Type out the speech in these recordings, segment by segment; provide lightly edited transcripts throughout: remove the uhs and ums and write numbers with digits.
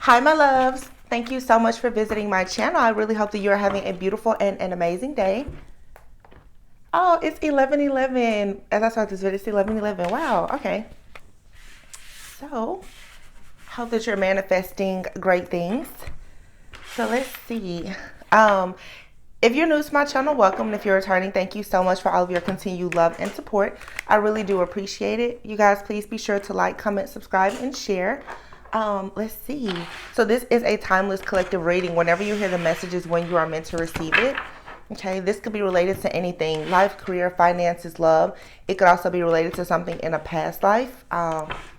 Hi, my loves. Thank you so much for visiting my channel. I really hope that you're having a beautiful and an amazing day. Oh, it's 11:11. As I start this video, it's 11:11. Wow. Okay. So, hope that you're manifesting great things. So let's see. Um, if you're new to my channel, welcome. And if you're returning, thank you so much for all of your continued love and support. I really do appreciate it. You guys, please be sure to like, comment, subscribe, and share. Let's see. So this is a timeless collective reading. Whenever you hear the messages, when you are meant to receive it. Okay, this could be related to anything: life, career, finances, love. It could also be related to something in a past life.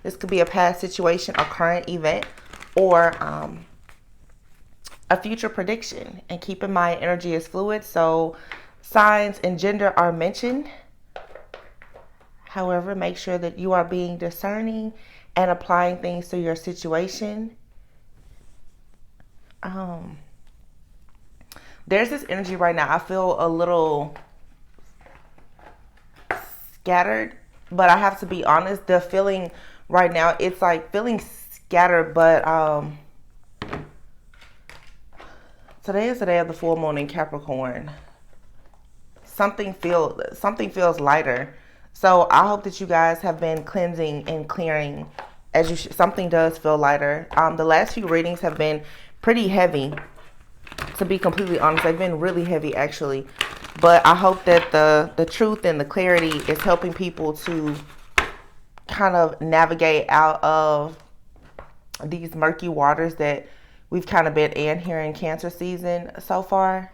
This could be a past situation, a current event, or a future prediction. And keep in mind, energy is fluid, so signs and gender are mentioned. However, make sure that you are being discerning and applying things to your situation. There's this energy right now. I feel a little scattered, but I have to be honest. The feeling right now, it's like feeling scattered, but today is the day of the full moon in Capricorn. Something feels lighter. So I hope that you guys have been cleansing and clearing as you something does feel lighter. The last few readings have been pretty heavy, to be completely honest. They've been really heavy, actually. But I hope that the truth and the clarity is helping people to kind of navigate out of these murky waters that we've kind of been in here in Cancer season so far.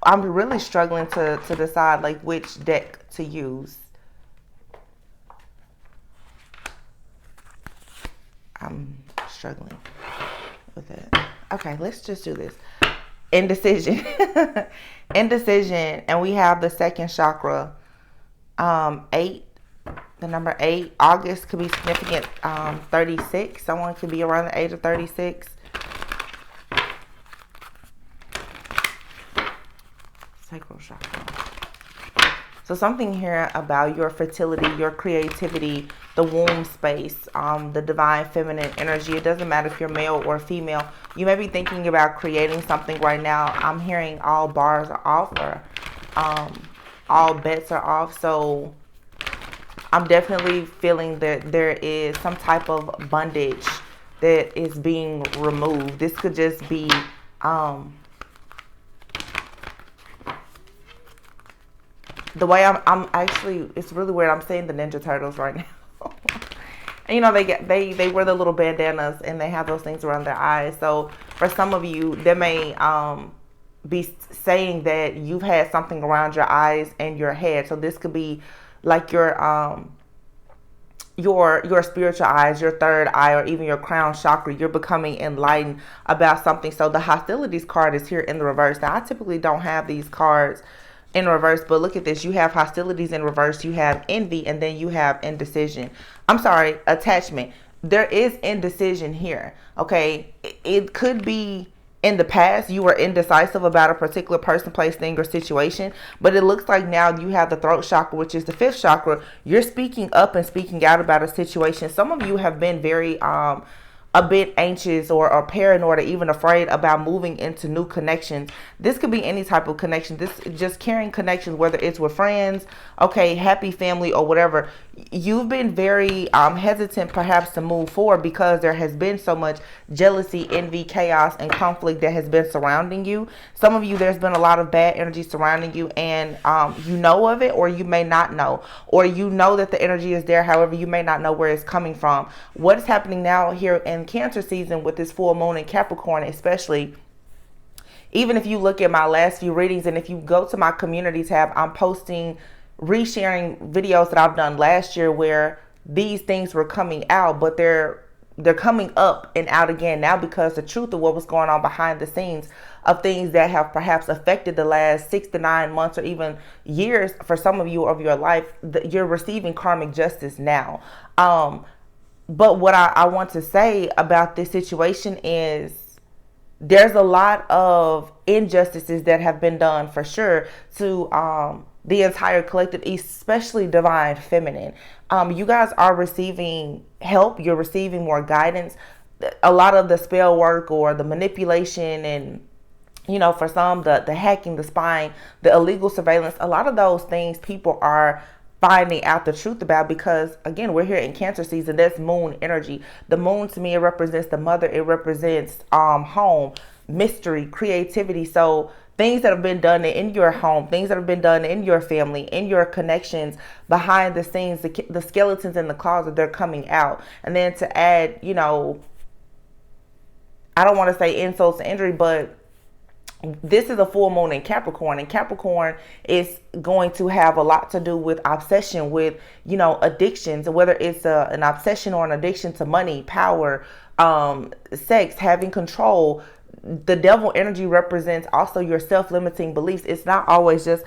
I'm really struggling to decide like which deck to use. I'm struggling with it. Okay, let's just do this. Indecision. Indecision. And we have the second chakra. 8. The number 8. August could be significant. 36. Someone could be around the age of 36. Sacral chakra. So something here about your fertility, your creativity, the womb space, the divine feminine energy. It doesn't matter if you're male or female. You may be thinking about creating something right now. I'm hearing all bars are off, or all bets are off. So I'm definitely feeling that there is some type of bondage that is being removed. This could just be the way I'm actually, it's really weird. I'm saying the Ninja Turtles right now. And you know, they wear the little bandanas and they have those things around their eyes. So for some of you, they may be saying that you've had something around your eyes and your head. So this could be like your spiritual eyes, your third eye, or even your crown chakra. You're becoming enlightened about something. So the hostilities card is here in the reverse. Now I typically don't have these cards in reverse, but look at this. You have hostilities in reverse, you have envy, and then you have indecision. I'm sorry, attachment. There is indecision here. Okay, it could be in the past you were indecisive about a particular person, place, thing, or situation, but it looks like now you have the throat chakra, which is the fifth chakra. You're speaking up and speaking out about a situation. Some of you have been very a bit anxious or paranoid or even afraid about moving into new connections. This could be any type of connection. This just carrying connections, whether it's with friends, okay, happy family, or whatever. You've been very hesitant perhaps to move forward because there has been so much jealousy, envy, chaos, and conflict that has been surrounding you. Some of you, there's been a lot of bad energy surrounding you, and you know of it, or you may not know, or you know that the energy is there. However, you may not know where it's coming from. What is happening now here in Cancer season with this full moon in Capricorn, especially, even if you look at my last few readings, and if you go to my community tab, I'm posting, resharing videos that I've done last year where these things were coming out, but they're coming up and out again now because the truth of what was going on behind the scenes of things that have perhaps affected the last 6 to 9 months or even years for some of you of your life. You're receiving karmic justice now. But what I want to say about this situation is there's a lot of injustices that have been done for sure to the entire collective, especially divine feminine. You guys are receiving help. You're receiving more guidance. a lot of the spell work or the manipulation, and for some, the hacking, the spying, the illegal surveillance, a lot of those things people are finding out the truth about, because again, we're here in Cancer season. That's moon energy. The moon, to me, it represents the mother. It represents home, mystery, creativity. So things that have been done in your home, things that have been done in your family, in your connections, behind the scenes, the skeletons in the closet, they're coming out. And then to add, I don't want to say insults to injury, but this is a full moon in Capricorn, and Capricorn is going to have a lot to do with obsession, with addictions, whether it's an obsession or an addiction to money, power, sex, having control. The devil energy represents also your self-limiting beliefs. It's not always just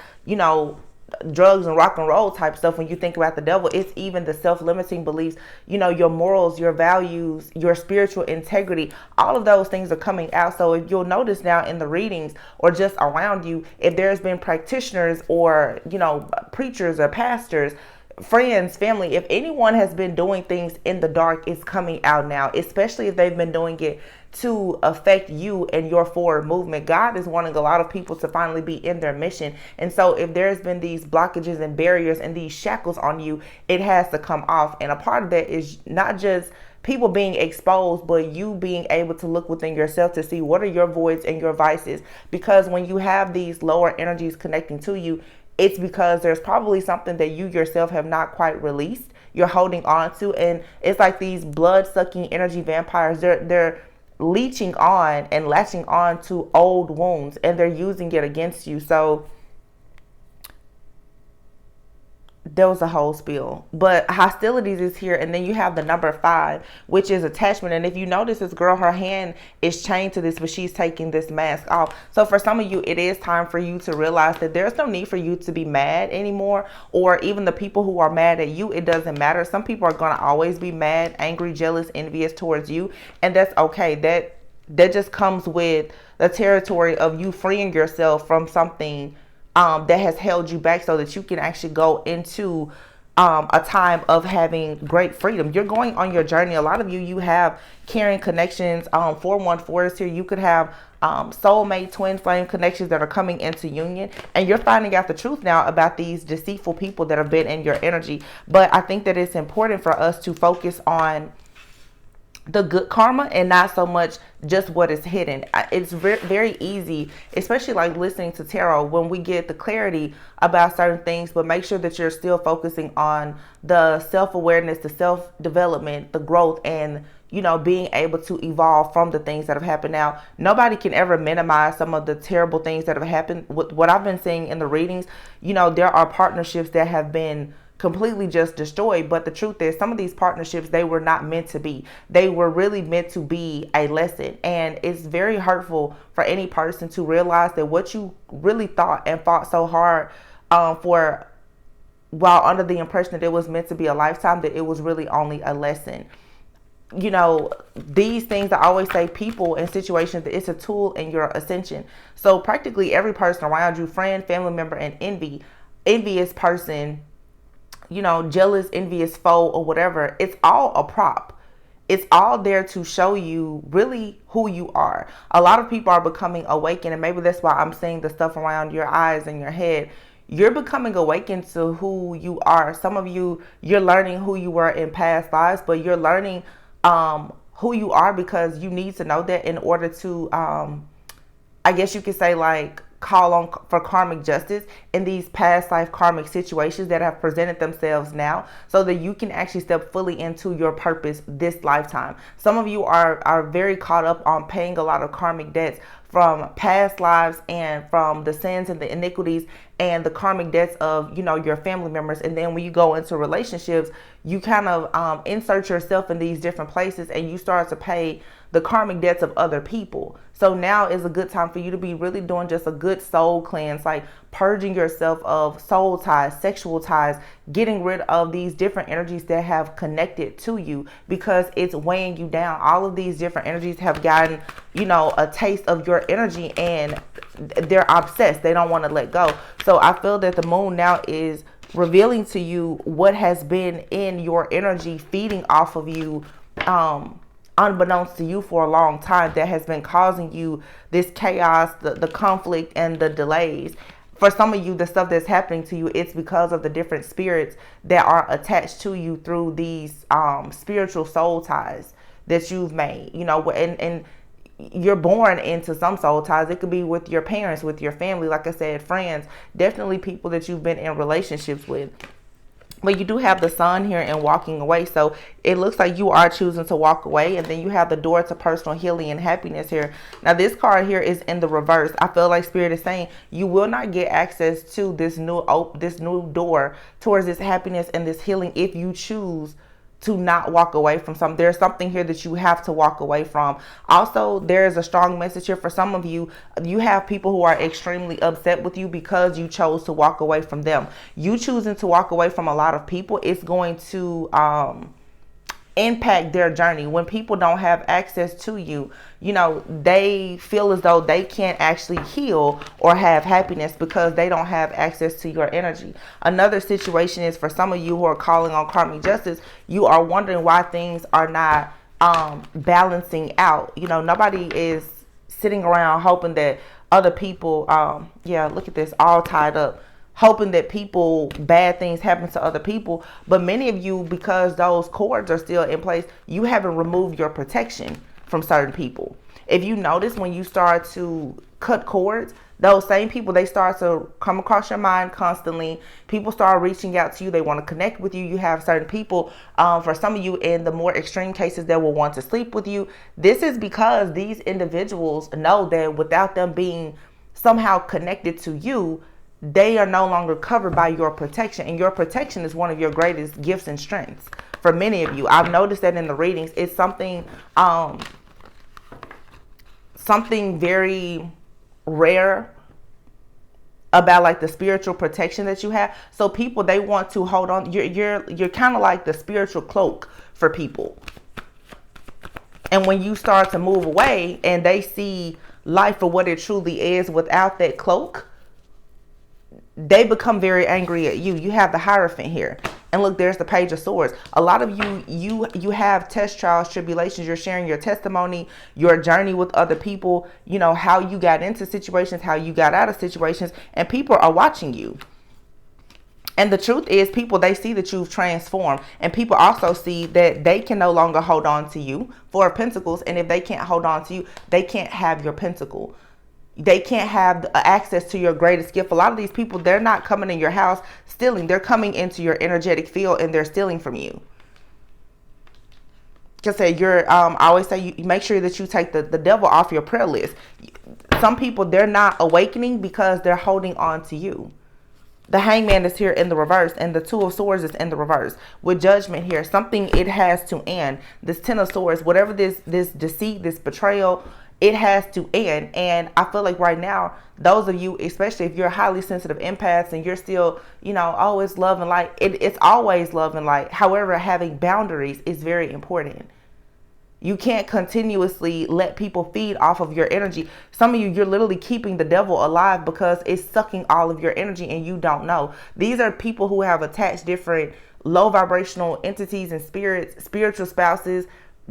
drugs and rock and roll type stuff. When you think about the devil, it's even the self-limiting beliefs, your morals, your values, your spiritual integrity. All of those things are coming out. So if you'll notice now in the readings or just around you, if there's been practitioners or preachers or pastors, friends, family, if anyone has been doing things in the dark, it's coming out now, especially if they've been doing it to affect you and your forward movement. God is wanting a lot of people to finally be in their mission. And so if there's been these blockages and barriers and these shackles on you, it has to come off. And a part of that is not just people being exposed, but you being able to look within yourself to see what are your voids and your vices. Because when you have these lower energies connecting to you, it's because there's probably something that you yourself have not quite released, you're holding on to. And it's like these blood-sucking energy vampires. They're leeching on and latching on to old wounds, and they're using it against you. So there was a whole spiel, but hostilities is here. And then you have the number 5, which is attachment. And if you notice, this girl, her hand is chained to this, but she's taking this mask off. So for some of you, it is time for you to realize that there's no need for you to be mad anymore, or even the people who are mad at you. It doesn't matter. Some people are going to always be mad, angry, jealous, envious towards you, and that's okay. That just comes with the territory of you freeing yourself from something that has held you back, so that you can actually go into a time of having great freedom. You're going on your journey. A lot of you have caring connections. 414 is here. You could have soulmate, twin flame connections that are coming into union, and you're finding out the truth now about these deceitful people that have been in your energy. But I think that it's important for us to focus on the good karma and not so much just what is hidden. It's very easy, especially like listening to tarot, when we get the clarity about certain things, but make sure that you're still focusing on the self-awareness, the self-development, the growth, and being able to evolve from the things that have happened. Now, nobody can ever minimize some of the terrible things that have happened. What I've been seeing in the readings, there are partnerships that have been completely just destroyed. But the truth is, some of these partnerships, they were not meant to be. They were really meant to be a lesson. And it's very hurtful for any person to realize that what you really thought and fought so hard for, while under the impression that it was meant to be a lifetime, that it was really only a lesson. These things, I always say, people and situations, it's a tool in your ascension. So practically every person around you, friend, family member, and envious person, jealous, envious foe, or whatever, it's all a prop. It's all there to show you really who you are. A lot of people are becoming awakened, and maybe that's why I'm seeing the stuff around your eyes and your head. You're becoming awakened to who you are. Some of you, you're learning who you were in past lives, but you're learning who you are because you need to know that in order to, I guess you could say, like, call on for karmic justice in these past life karmic situations that have presented themselves now, so that you can actually step fully into your purpose this lifetime. Some of you are very caught up on paying a lot of karmic debts from past lives, and from the sins and the iniquities and the karmic debts of your family members. And then when you go into relationships, you kind of insert yourself in these different places, and you start to pay the karmic debts of other people. So now is a good time for you to be really doing just a good soul cleanse, like purging yourself of soul ties, sexual ties, getting rid of these different energies that have connected to you, because it's weighing you down. All of these different energies have gotten, a taste of your energy, and they're obsessed. They don't want to let go. So I feel that the moon now is revealing to you what has been in your energy, feeding off of you, unbeknownst to you for a long time that has been causing you this chaos, the conflict, and the delays. For some of you, the stuff that's happening to you, it's because of the different spirits that are attached to you through these spiritual soul ties that you've made. And you're born into some soul ties. It could be with your parents, with your family, like I said, friends, definitely people that you've been in relationships with. But you do have the sun here and walking away. So it looks like you are choosing to walk away. And then you have the door to personal healing and happiness here. Now, this card here is in the reverse. I feel like Spirit is saying you will not get access to this new door towards this happiness and this healing if you choose to not walk away from something. There's something here that you have to walk away from. Also, there is a strong message here for some of you. You have people who are extremely upset with you because you chose to walk away from them. You choosing to walk away from a lot of people is going to impact their journey. When people don't have access to you, they feel as though they can't actually heal or have happiness because they don't have access to your energy. Another situation is for some of you who are calling on karmic justice, you are wondering why things are not balancing out. Nobody is sitting around hoping that other people, look at this, all tied up, hoping that bad things happen to other people. But many of you, because those cords are still in place, you haven't removed your protection from certain people. If you notice, when you start to cut cords, those same people, they start to come across your mind constantly. People start reaching out to you. They want to connect with you. You have certain people, for some of you in the more extreme cases, that will want to sleep with you. This is because these individuals know that without them being somehow connected to you, they are no longer covered by your protection. And your protection is one of your greatest gifts and strengths for many of you. I've noticed that in the readings. It's something very rare about like the spiritual protection that you have. So people, they want to hold on. You're kind of like the spiritual cloak for people. And when you start to move away and they see life for what it truly is without that cloak, they become very angry at you. You have the Hierophant here. And look, there's the Page of Swords. A lot of you have test trials, tribulations. You're sharing your testimony, your journey with other people, how you got into situations, how you got out of situations, and people are watching you. And the truth is, people, they see that you've transformed, and people also see that they can no longer hold on to you. Four of Pentacles. And if they can't hold on to you, they can't have your pentacle. They can't have access to your greatest gift. A lot of these people, they're not coming in your house stealing. They're coming into your energetic field and they're stealing from you. Just say I always say you make sure that you take the devil off your prayer list. Some people, they're not awakening because they're holding on to you. The Hangman is here in the reverse, and the Two of Swords is in the reverse. With Judgment here, something, it has to end. This Ten of Swords, whatever this deceit, this betrayal, it has to end. And I feel like right now, those of you, especially if you're highly sensitive empaths and you're still, always love and light, it's always love and light. However, having boundaries is very important. You can't continuously let people feed off of your energy. Some of you, you're literally keeping the devil alive because it's sucking all of your energy and you don't know. These are people who have attached different low vibrational entities and spirits, spiritual spouses,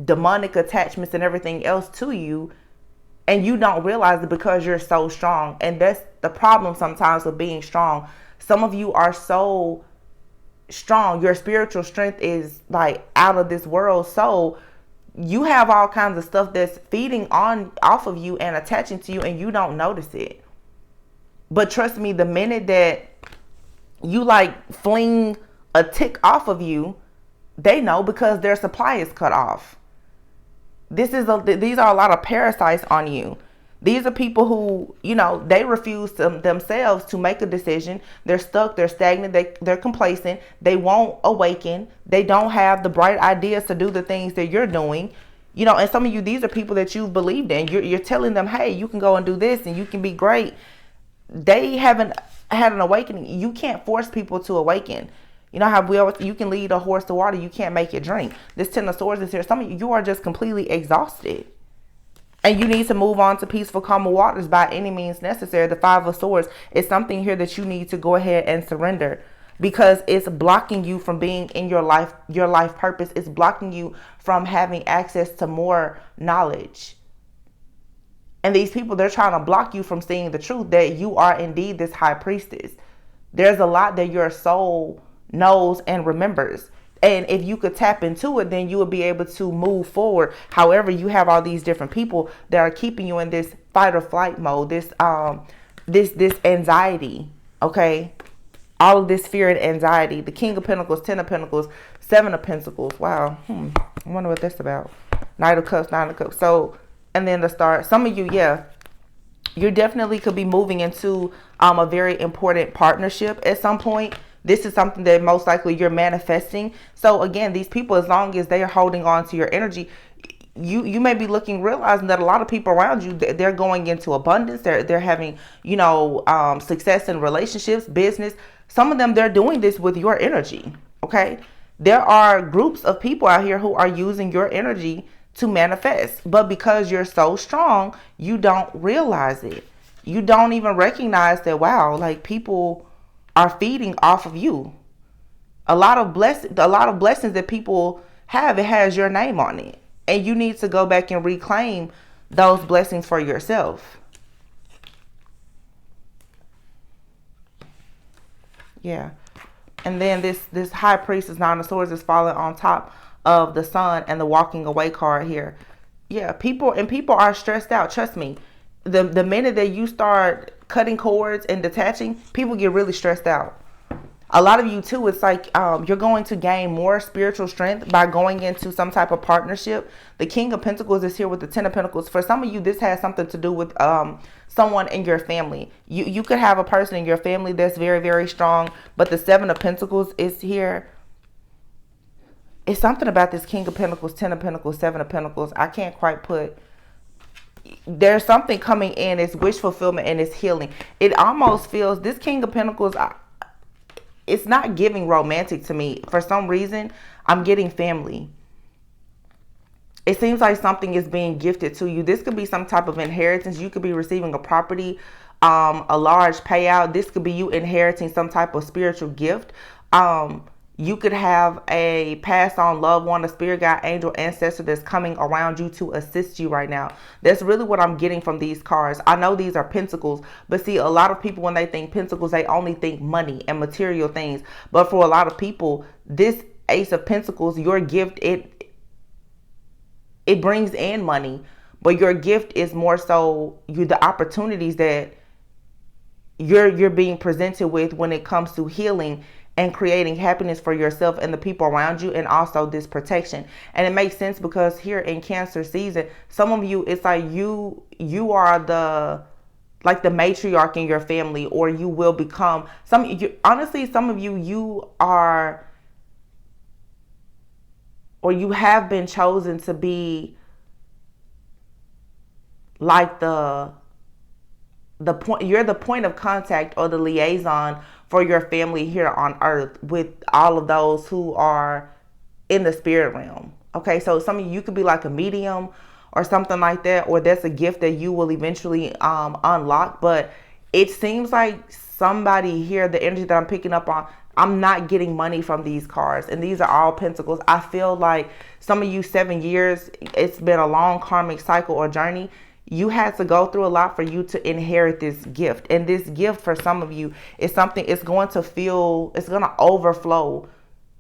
demonic attachments and everything else to you. And you don't realize it because you're so strong. And that's the problem sometimes with being strong. Some of you are so strong. Your spiritual strength is like out of this world. So you have all kinds of stuff that's feeding off of you and attaching to you, and you don't notice it. But trust me, the minute that you like fling a tick off of you, they know because their supply is cut off. These are a lot of parasites on you. These are people who, they refuse themselves to make a decision. They're stuck. They're stagnant. They're complacent. They won't awaken. They don't have the bright ideas to do the things that you're doing. And some of you, these are people that you've believed in. You're telling them, hey, you can go and do this and you can be great. They haven't had an awakening. You can't force people to awaken. You know how you can lead a horse to water, you can't make it drink. This Ten of Swords is here. Some of you are just completely exhausted. And you need to move on to peaceful, calmer waters by any means necessary. The Five of Swords is something here that you need to go ahead and surrender. because it's blocking you from being in your life purpose. It's blocking you from having access to more knowledge. And these people, they're trying to block you from seeing the truth that you are indeed this high priestess. There's a lot that your soul knows and remembers. And if you could tap into it, then you would be able to move forward. However, you have all these different people that are keeping you in this fight or flight mode, this anxiety, okay? All of this fear and anxiety. The King of Pentacles, Ten of Pentacles, Seven of Pentacles. Wow. I wonder what that's about. Knight of Cups, Nine of Cups. So, and then the Star. Some of you, yeah, you definitely could be moving into a very important partnership at some point. This is something that most likely you're manifesting. So again, these people, as long as they are holding on to your energy, you may be realizing that a lot of people around you, they're going into abundance. They're having, success in relationships, business. Some of them, they're doing this with your energy. Okay. There are groups of people out here who are using your energy to manifest, but because you're so strong, you don't realize it. You don't even recognize that, wow, like people are feeding off of you. A lot of blessings that people have, it has your name on it. And you need to go back and reclaim those blessings for yourself. Yeah. And then this high priestess, Nine of Swords, is falling on top of the Sun and the walking away card here. Yeah, people are stressed out. Trust me. The minute that you start cutting cords and detaching, people get really stressed out. A lot of you too, it's like you're going to gain more spiritual strength by going into some type of partnership. The King of Pentacles is here with the Ten of Pentacles. For some of you, this has something to do with someone in your family. You could have a person in your family that's very, very strong, but the Seven of Pentacles is here. It's something about this King of Pentacles, Ten of Pentacles, Seven of Pentacles. I can't quite put. There's something coming in. It's wish fulfillment and it's healing. It almost feels, this King of Pentacles, it's not giving romantic to me. For some reason, I'm getting family. It seems like something is being gifted to you. This could be some type of inheritance. You could be receiving a property, a large payout. This could be you inheriting some type of spiritual gift. You could have a passed on loved one, a spirit guide, angel, ancestor that's coming around you to assist you right now. That's really what I'm getting from these cards. I know these are pentacles, but see, a lot of people, when they think pentacles, they only think money and material things. But for a lot of people, this Ace of Pentacles, your gift, it brings in money, but your gift is more so the opportunities that you're being presented with when it comes to healing and creating happiness for yourself and the people around you, and also this protection. And it makes sense because here in Cancer season, some of you, it's like you are the matriarch in your family, or you will become honestly, some of you are, or you have been chosen to be like the point. You're the point of contact or the liaison for your family here on earth with all of those who are in the spirit realm. Okay, so some of you could be like a medium or something like that, or that's a gift that you will eventually unlock. But it seems like somebody here, the energy that I'm picking up on, I'm not getting money from these cards, and these are all pentacles. I feel like some of you, 7 years, it's been a long karmic cycle or journey. You had to go through a lot for you to inherit this gift. And this gift for some of you is something, it's going to overflow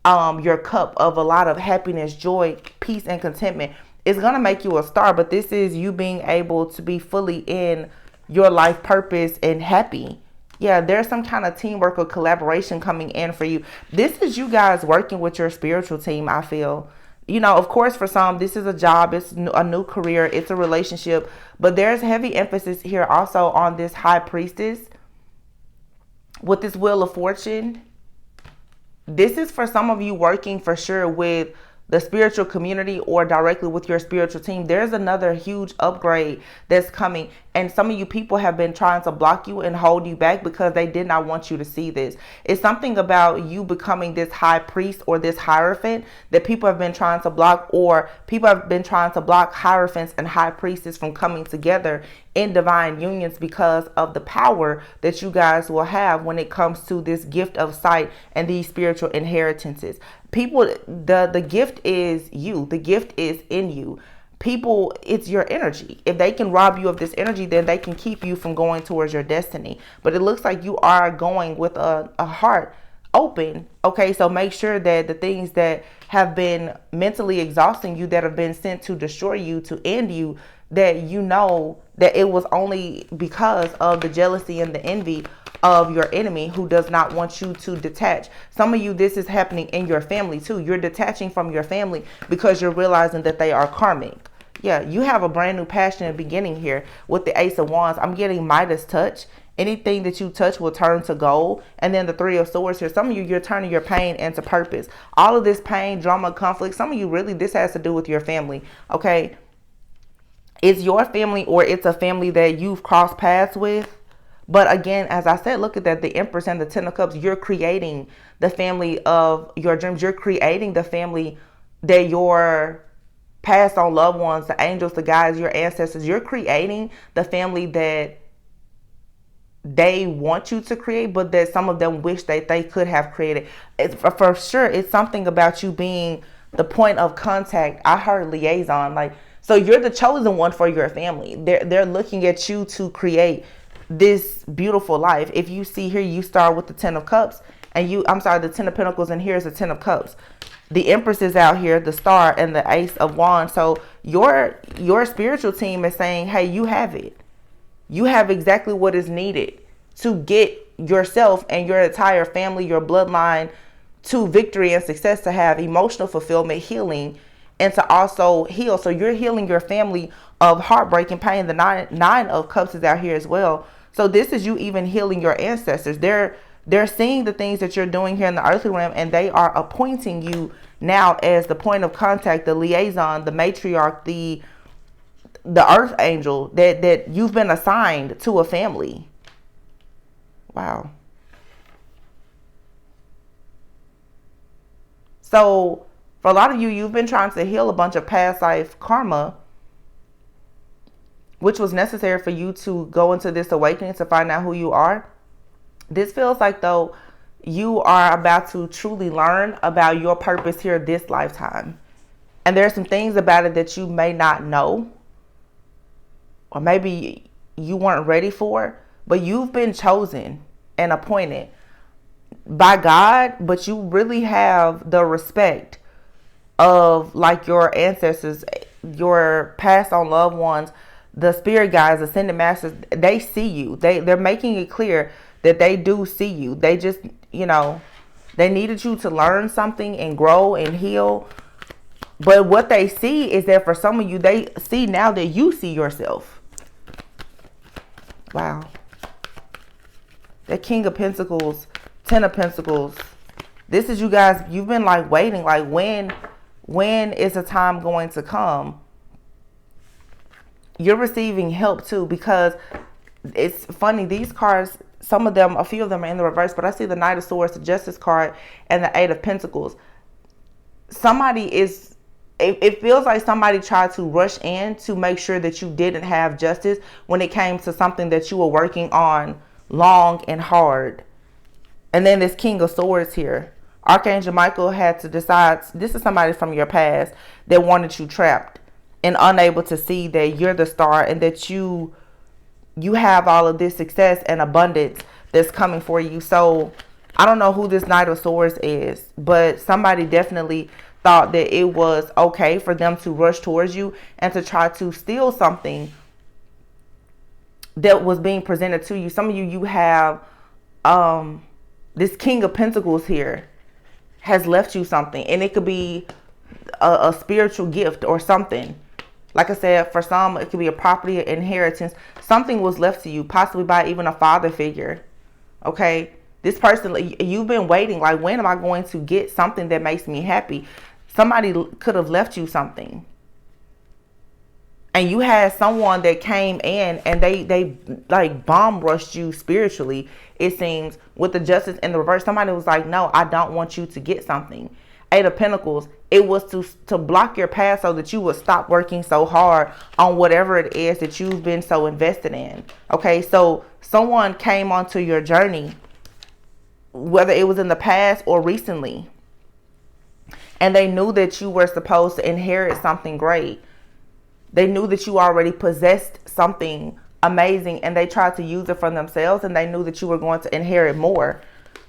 your cup of a lot of happiness, joy, peace, and contentment. It's going to make you a star, but this is you being able to be fully in your life purpose and happy. Yeah, there's some kind of teamwork or collaboration coming in for you. This is you guys working with your spiritual team, I feel. Of course, for some, this is a job, it's a new career, it's a relationship, but there's heavy emphasis here also on this high priestess with this Wheel of Fortune. This is for some of you working for sure with the spiritual community or directly with your spiritual team, there's another huge upgrade that's coming. And some of you people have been trying to block you and hold you back because they did not want you to see this. It's something about you becoming this high priest or this hierophant that people have been trying to block, or people have been trying to block hierophants and high priestess from coming together in divine unions because of the power that you guys will have when it comes to this gift of sight and these spiritual inheritances. People, the gift is you. The gift is in you. People, it's your energy. If they can rob you of this energy, then they can keep you from going towards your destiny. But it looks like you are going with a heart open. Okay, so make sure that the things that have been mentally exhausting you, that have been sent to destroy you, to end you, that you know that it was only because of the jealousy and the envy of your enemy, who does not want you to detach. Some of you, this is happening in your family too. You're detaching from your family because you're realizing that they are karmic. Yeah, you have a brand new passionate beginning here with the Ace of Wands. I'm getting Midas touch. Anything that you touch will turn to gold. And then the Three of Swords here. Some of you, you're turning your pain into purpose. All of this pain, drama, conflict. Some of you, really, this has to do with your family. Okay. It's your family, or it's a family that you've crossed paths with. But again, as I said, look at that, the Empress and the Ten of Cups. You're creating the family of your dreams. You're creating the family that your passed on loved ones, the angels, the guides, your ancestors. You're creating the family that they want you to create, but that some of them wish that they could have created. It's, for sure, it's something about you being the point of contact. I heard liaison, like, so you're the chosen one for your family. They're looking at you to create this beautiful life. If you see here, you start with the Ten of Cups, and the Ten of Pentacles, and here's the Ten of Cups. The Empress is out here, the Star, and the Ace of Wands. So your spiritual team is saying, hey, you have it. You have exactly what is needed to get yourself and your entire family, your bloodline, to victory and success, to have emotional fulfillment, healing, and to also heal. So you're healing your family of heartbreak and pain. The nine of Cups is out here as well. So this is you even healing your ancestors. They're seeing the things that you're doing here in the earthly realm, and they are appointing you now as the point of contact, the liaison, the matriarch, the earth angel, that you've been assigned to a family. Wow. So for a lot of you, you've been trying to heal a bunch of past life karma, which was necessary for you to go into this awakening, to find out who you are. This feels like, though, you are about to truly learn about your purpose here this lifetime. And there are some things about it that you may not know, or maybe you weren't ready for, but you've been chosen and appointed by God. But you really have the respect of, like, your ancestors, your passed on loved ones, the spirit guides, ascended masters. They see you. They're making it clear that they do see you. They just, they needed you to learn something and grow and heal. But what they see is that for some of you, they see now that you see yourself. Wow. The King of Pentacles, Ten of Pentacles. This is you guys, you've been like waiting, like when is the time going to come? You're receiving help too, because it's funny, these cards, some of them, a few of them are in the reverse, but I see the Knight of Swords, the Justice card, and the Eight of Pentacles. It feels like somebody tried to rush in to make sure that you didn't have justice when it came to something that you were working on long and hard. And then this King of Swords here. Archangel Michael had to decide, this is somebody from your past that wanted you trapped and unable to see that you're the star, and that you have all of this success and abundance that's coming for you. So I don't know who this Knight of Swords is, but somebody definitely thought that it was okay for them to rush towards you and to try to steal something that was being presented to you. Some of you have this King of Pentacles here has left you something, and it could be a spiritual gift or something. Like I said, for some, it could be a property, inheritance. Something was left to you, possibly by even a father figure. Okay. This person, you've been waiting, like, when am I going to get something that makes me happy? Somebody could have left you something. And you had someone that came in and they like bomb rushed you spiritually, it seems, with the justice in the reverse. Somebody was like, no, I don't want you to get something. Eight of Pentacles, it was to block your path so that you would stop working so hard on whatever it is that you've been so invested in. Okay, so someone came onto your journey, whether it was in the past or recently, and they knew that you were supposed to inherit something great. They knew that you already possessed something amazing, and they tried to use it for themselves, and they knew that you were going to inherit more.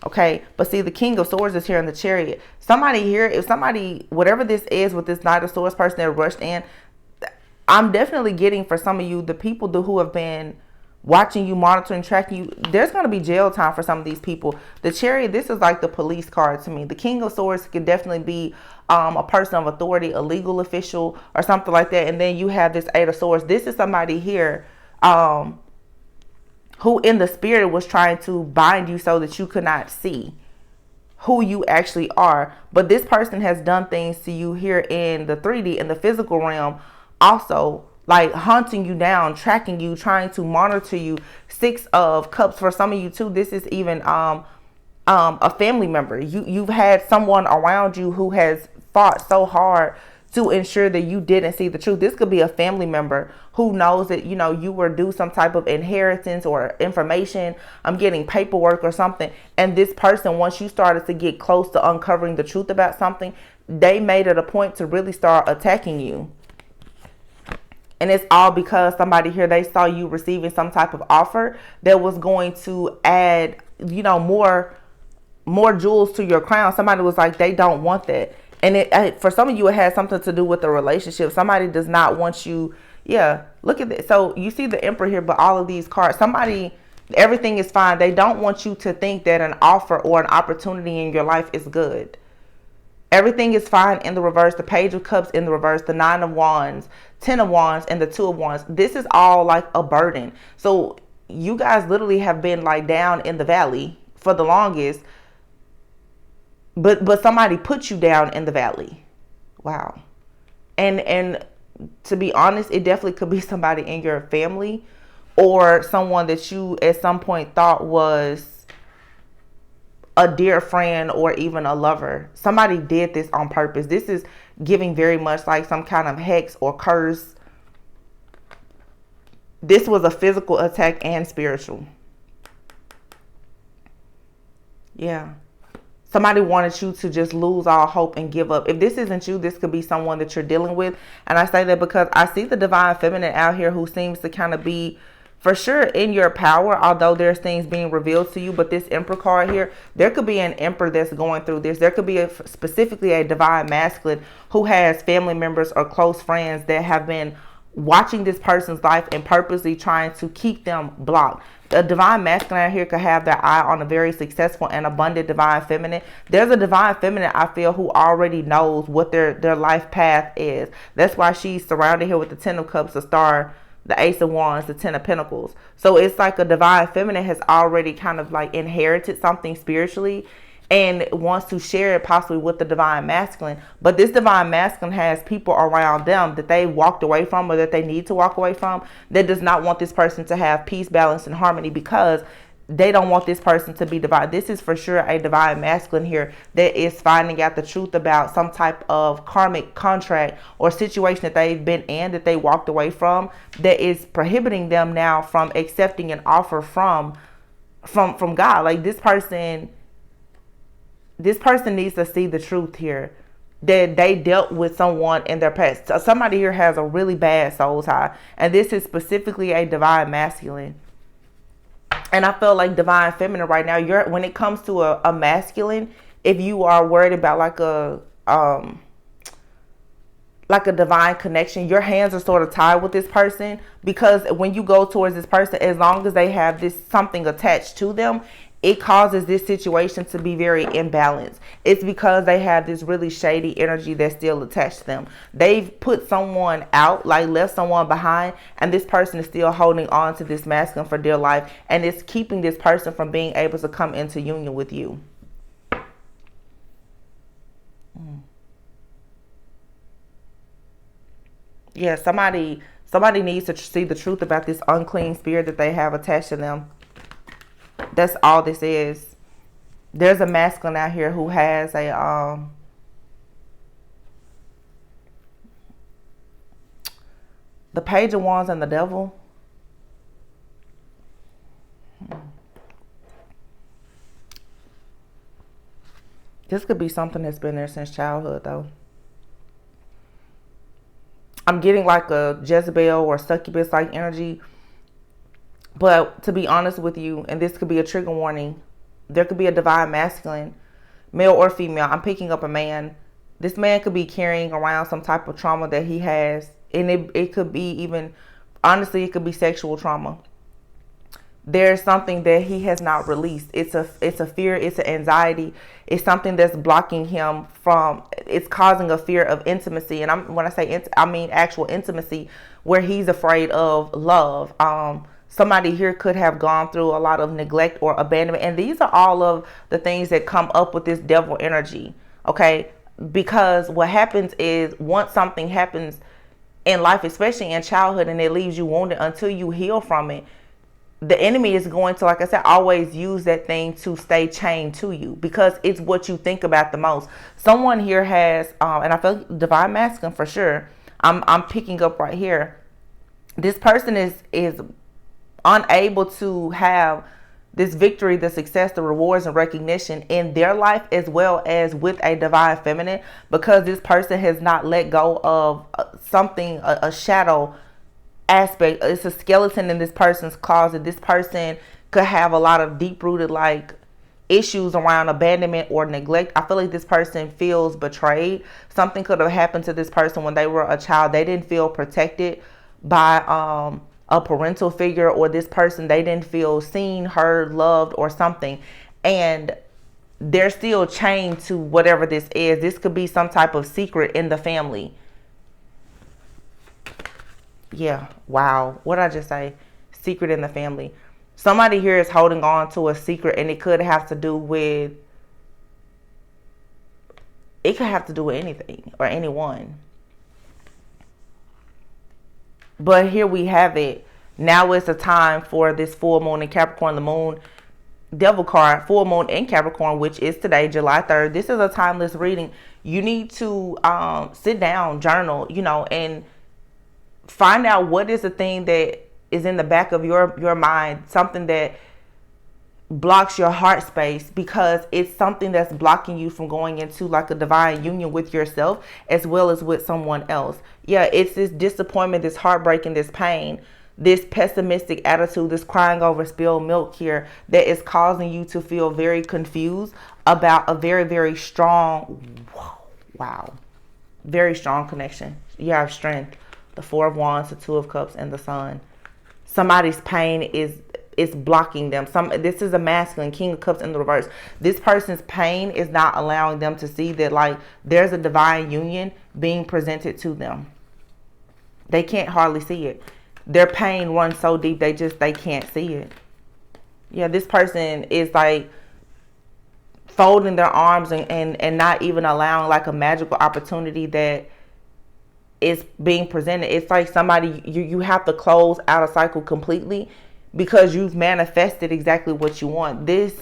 Okay, but see, the King of Swords is here in the Chariot. Somebody here, if somebody, whatever this is with this Knight of Swords person that rushed in, I'm definitely getting for some of you, the people who have been watching you, monitoring, tracking you, there's going to be jail time for some of these people. The Chariot, this is like the police card to me. The King of Swords could definitely be a person of authority, a legal official or something like that. And then you have this Eight of Swords. This is somebody here who in the spirit was trying to bind you so that you could not see who you actually are. But this person has done things to you here in the 3D, in the physical realm, also, like hunting you down, tracking you, trying to monitor you. Six of Cups for some of you too. This is even a family member. You've had someone around you who has fought so hard to ensure that you didn't see the truth. This could be a family member who knows that, you know, you were due some type of inheritance or information. I'm getting paperwork or something. And this person, once you started to get close to uncovering the truth about something, they made it a point to really start attacking you. And it's all because somebody here, they saw you receiving some type of offer that was going to add, you know, more jewels to your crown. Somebody was like, they don't want that. And for some of you, it has something to do with the relationship. Somebody does not want you. Yeah, look at this. So you see the Emperor here, but all of these cards, somebody, everything is fine. They don't want you to think that an offer or an opportunity in your life is good. Everything is fine in the reverse. The Page of Cups in the reverse, the Nine of Wands, 10 of Wands, and the 2 of Wands. This is all like a burden. So you guys literally have been like down in the valley for the longest. But somebody put you down in the valley. Wow. And to be honest, it definitely could be somebody in your family or someone that you at some point thought was a dear friend or even a lover. Somebody did this on purpose. This is giving very much like some kind of hex or curse. This was a physical attack and spiritual. Yeah. Somebody wanted you to just lose all hope and give up. If this isn't you, this could be someone that you're dealing with. And I say that because I see the Divine Feminine out here who seems to kind of be for sure in your power, although there's things being revealed to you. But this Emperor card here, there could be an Emperor that's going through this. There could be specifically a Divine Masculine who has family members or close friends that have been watching this person's life and purposely trying to keep them blocked. A Divine Masculine out here could have their eye on a very successful and abundant Divine Feminine. There's a Divine Feminine, I feel, who already knows what their life path is. That's why she's surrounded here with the 10 of Cups, the Star, the Ace of Wands, the 10 of Pentacles. So it's like a Divine Feminine has already kind of like inherited something spiritually and wants to share it possibly with the Divine Masculine. But this Divine Masculine has people around them that they walked away from or that they need to walk away from that does not want this person to have peace, balance, and harmony because they don't want this person to be divine. This is for sure a Divine Masculine here that is finding out the truth about some type of karmic contract or situation that they've been in that they walked away from that is prohibiting them now from accepting an offer from God. Like this person needs to see the truth here that they dealt with someone in their past. So somebody here has a really bad soul tie, and this is specifically a Divine Masculine. And I feel like Divine Feminine right now, when it comes to a masculine, if you are worried about like a divine connection, your hands are sort of tied with this person, because when you go towards this person, as long as they have this something attached to them, it causes this situation to be very imbalanced. It's because they have this really shady energy that's still attached to them. They've put someone out, like left someone behind, and this person is still holding on to this masculine for dear life, and it's keeping this person from being able to come into union with you. Yeah, somebody needs to see the truth about this unclean spirit that they have attached to them. That's all this is. There's a masculine out here who has a the Page of Wands and the Devil. This could be something that's been there since childhood, though. I'm getting like a Jezebel or succubus like energy. But to be honest with you, and this could be a trigger warning, there could be a divine masculine, male or female. I'm picking up a man. This man could be carrying around some type of trauma that he has. And it could be even, honestly, it could be sexual trauma. There's something that he has not released. It's a fear, it's an anxiety. It's something that's blocking him from, it's causing a fear of intimacy. And when I say I mean actual intimacy, where he's afraid of love. Somebody here could have gone through a lot of neglect or abandonment. And these are all of the things that come up with this devil energy. Okay? Because what happens is once something happens in life, especially in childhood, and it leaves you wounded until you heal from it, the enemy is going to, like I said, always use that thing to stay chained to you because it's what you think about the most. Someone here has, and I feel divine masculine for sure. I'm picking up right here. This person is unable to have this victory, the success, the rewards and recognition in their life as well as with a divine feminine, because this person has not let go of something, a shadow aspect. It's a skeleton in this person's closet. This person could have a lot of deep-rooted like issues around abandonment or neglect. I feel like this person feels betrayed. Something could have happened to this person when they were a child. They didn't feel protected by a parental figure, or this person, they didn't feel seen, heard, loved, or something. And they're still chained to whatever this is. This could be some type of secret in the family. Yeah, wow. What did I just say? Secret in the family. Somebody here is holding on to a secret, and it could have to do with anything or anyone. But here we have it. Now it's a time for this full moon in Capricorn, the moon devil card, full moon in Capricorn, which is today, July 3rd. This is a timeless reading. You need to sit down, journal, and find out what is the thing that is in the back of your mind, something that blocks your heart space, because it's something that's blocking you from going into like a divine union with yourself as well as with someone else. Yeah, it's this disappointment, this heartbreak, and this pain, this pessimistic attitude, this crying over spilled milk here that is causing you to feel very confused about a very, very strong, wow, very strong connection. You have strength. The Four of Wands, the Two of Cups, and the Sun. Somebody's pain is blocking them. This is a masculine, King of Cups in the reverse. This person's pain is not allowing them to see that like there's a divine union being presented to them. They can't hardly see it. Their pain runs so deep they can't see it. Yeah, this person is like folding their arms and not even allowing like a magical opportunity that is being presented. It's like somebody, you have to close out a cycle completely because you've manifested exactly what you want. This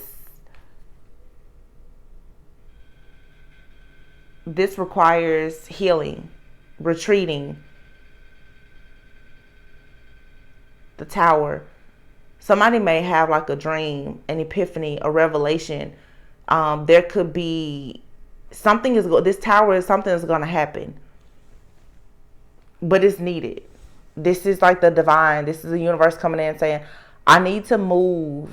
requires healing, retreating. The Tower. Somebody may have like a dream, an epiphany, a revelation. There could be something this Tower is something that's going to happen. But it's needed. This is like the divine. This is the universe coming in saying, I need to move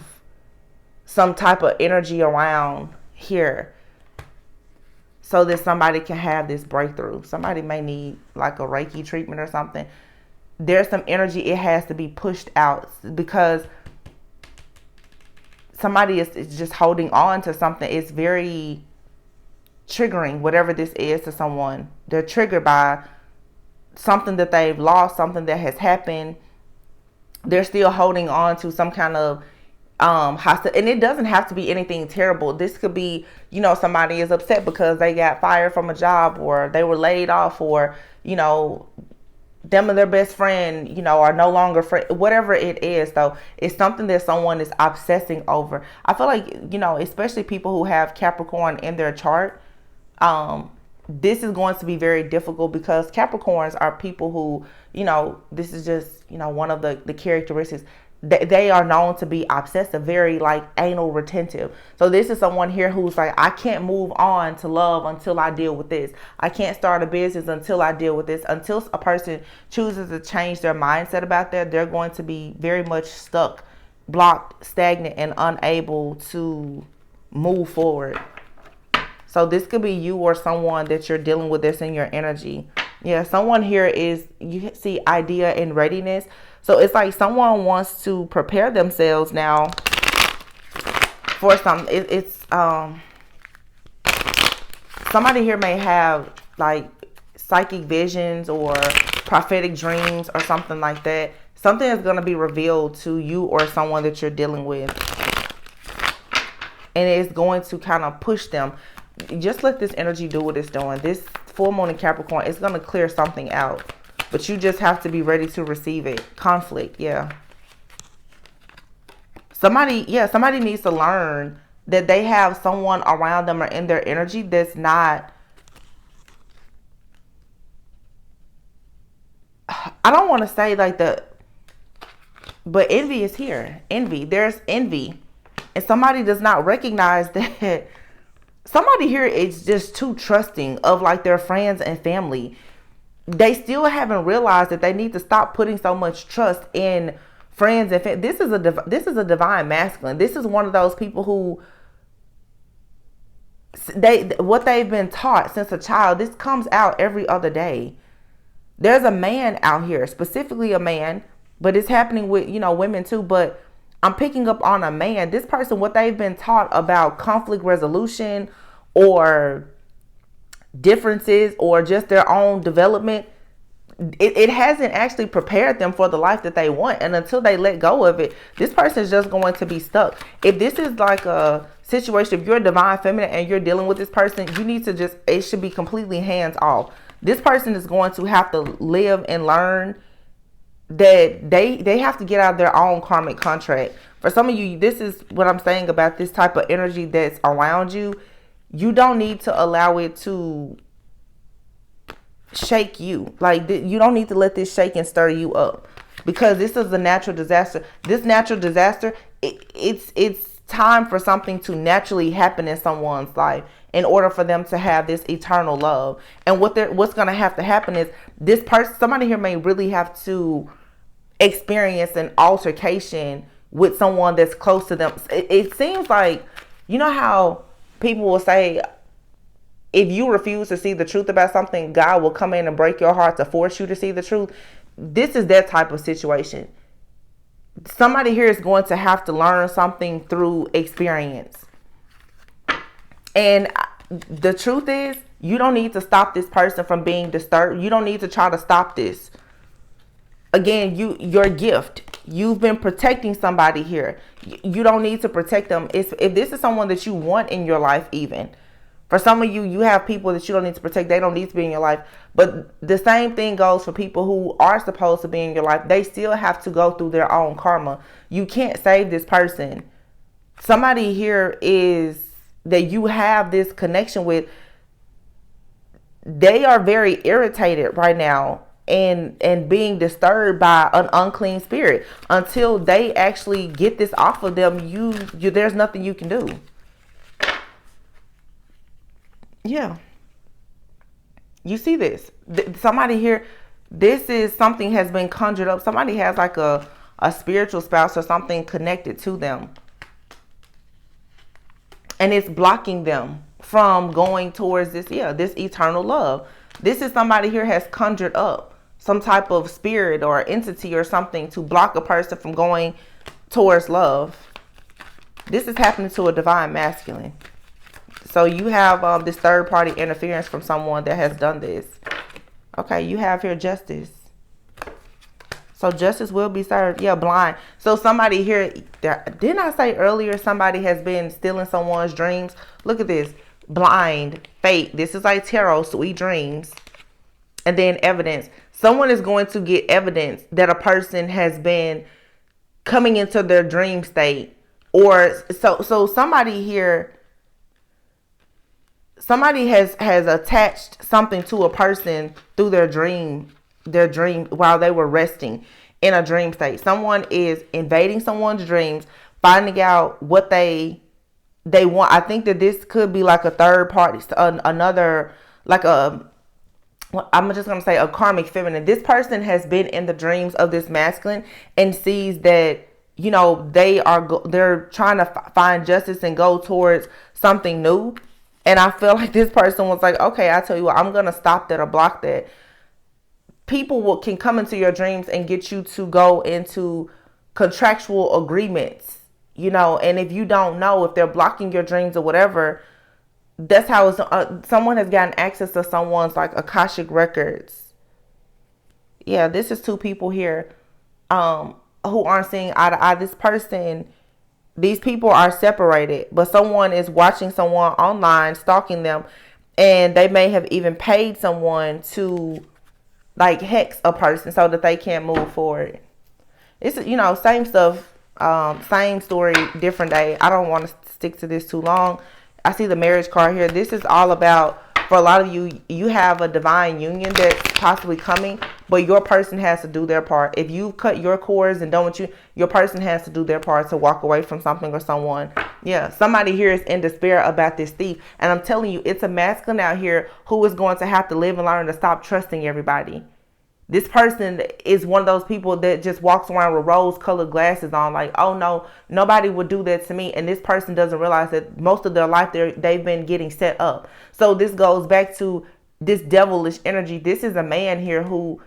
some type of energy around here so that somebody can have this breakthrough. Somebody may need like a Reiki treatment or something. There's some energy. It has to be pushed out because somebody is just holding on to something. It's very triggering, whatever this is to someone. They're triggered by something that they've lost, something that has happened. They're still holding on to some kind of hostility, and it doesn't have to be anything terrible. This could be, somebody is upset because they got fired from a job, or they were laid off, or them and their best friend, are no longer friends. Whatever it is, though, it's something that someone is obsessing over. I feel like, especially people who have Capricorn in their chart, this is going to be very difficult because Capricorns are people who, this is just, one of the characteristics. They are known to be obsessive, very like anal retentive. So this is someone here who's like, I can't move on to love until I deal with this. I can't start a business until I deal with this. Until a person chooses to change their mindset about that, they're going to be very much stuck, blocked, stagnant, and unable to move forward. So this could be you or someone that you're dealing with this in your energy. Yeah, someone here is, you see idea and readiness. So it's like someone wants to prepare themselves now for something. Somebody here may have like psychic visions or prophetic dreams or something like that. Something is going to be revealed to you or someone that you're dealing with. And it's going to kind of push them. Just let this energy do what it's doing. This full moon in Capricorn is going to clear something out. But you just have to be ready to receive it. Conflict, yeah. Somebody needs to learn that they have someone around them or in their energy that's not, I don't want to say like but envy is here. Envy. There's envy. And somebody does not recognize that somebody here is just too trusting of like their friends and family. They still haven't realized that they need to stop putting so much trust in friends and family. This is a divine masculine. This is one of those people who what they've been taught since a child. This comes out every other day. There's a man out here, specifically a man, but it's happening with, women too. But I'm picking up on a man. This person, what they've been taught about conflict resolution or differences or just their own development, it hasn't actually prepared them for the life that they want. And until they let go of it, this person is just going to be stuck. If this is like a situation, if you're a divine feminine and you're dealing with this person, you need to it should be completely hands off. This person is going to have to live and learn that they have to get out of their own karmic contract. For some of you, this is what I'm saying about this type of energy that's around you. You don't need to allow it to shake you. Like, you don't need to let this shake and stir you up, because this is a natural disaster. This natural disaster, it's time for something to naturally happen in someone's life in order for them to have this eternal love. And what's going to have to happen is this person, somebody here may really have to experience an altercation with someone that's close to them. It seems like, how people will say, if you refuse to see the truth about something, God will come in and break your heart to force you to see the truth. This is that type of situation. Somebody here is going to have to learn something through experience. And the truth is, you don't need to stop this person from being disturbed. You don't need to try to stop this. Again, your gift. You've been protecting somebody here. You don't need to protect them. If this is someone that you want in your life, even. For some of you, you have people that you don't need to protect. They don't need to be in your life. But the same thing goes for people who are supposed to be in your life. They still have to go through their own karma. You can't save this person. Somebody here is that you have this connection with. They are very irritated right now and being disturbed by an unclean spirit. Until they actually get this off of them, there's nothing you can do. Yeah. You see this. Somebody here, this is something has been conjured up. Somebody has like a spiritual spouse or something connected to them. And it's blocking them from going towards this eternal love. This is somebody here has conjured up some type of spirit or entity or something to block a person from going towards love. This is happening to a divine masculine. So you have this third party interference from someone that has done this. Okay, you have here justice. So justice will be served. Yeah, blind. So somebody here, didn't I say earlier somebody has been stealing someone's dreams? Look at this. Blind, fate. This is like tarot, sweet dreams. And then evidence. Someone is going to get evidence that a person has been coming into their dream state, or so somebody here, somebody has attached something to a person through their dream while they were resting in a dream state. Someone is invading someone's dreams, finding out what they want. I think that this could be like a third party, another, like a, I'm just gonna say a karmic feminine. This person has been in the dreams of this masculine and sees that, you know, they're trying to find justice and go towards something new. And I feel like this person was like, okay, I tell you what, I'm gonna stop that or block that. People can come into your dreams and get you to go into contractual agreements, you know. And if you don't know, if they're blocking your dreams or whatever, that's how someone has gotten access to someone's like Akashic records. Yeah, this is two people here who aren't seeing eye to eye. This person, these people are separated, but someone is watching someone online, stalking them, and they may have even paid someone to like hex a person so that they can't move forward. It's, you know, same stuff, same story, different day. I don't want to stick to this too long. I see the marriage card here. This is all about, for a lot of you, you have a divine union that's possibly coming, but your person has to do their part. If you cut your cords and don't want you, your person has to do their part to walk away from something or someone. Yeah, somebody here is in despair about this thief. And I'm telling you, it's a masculine out here who is going to have to live and learn to stop trusting everybody. This person is one of those people that just walks around with rose-colored glasses on, like, oh no, nobody would do that to me. And this person doesn't realize that most of their life they've been getting set up. So this goes back to this devilish energy. This is a man here who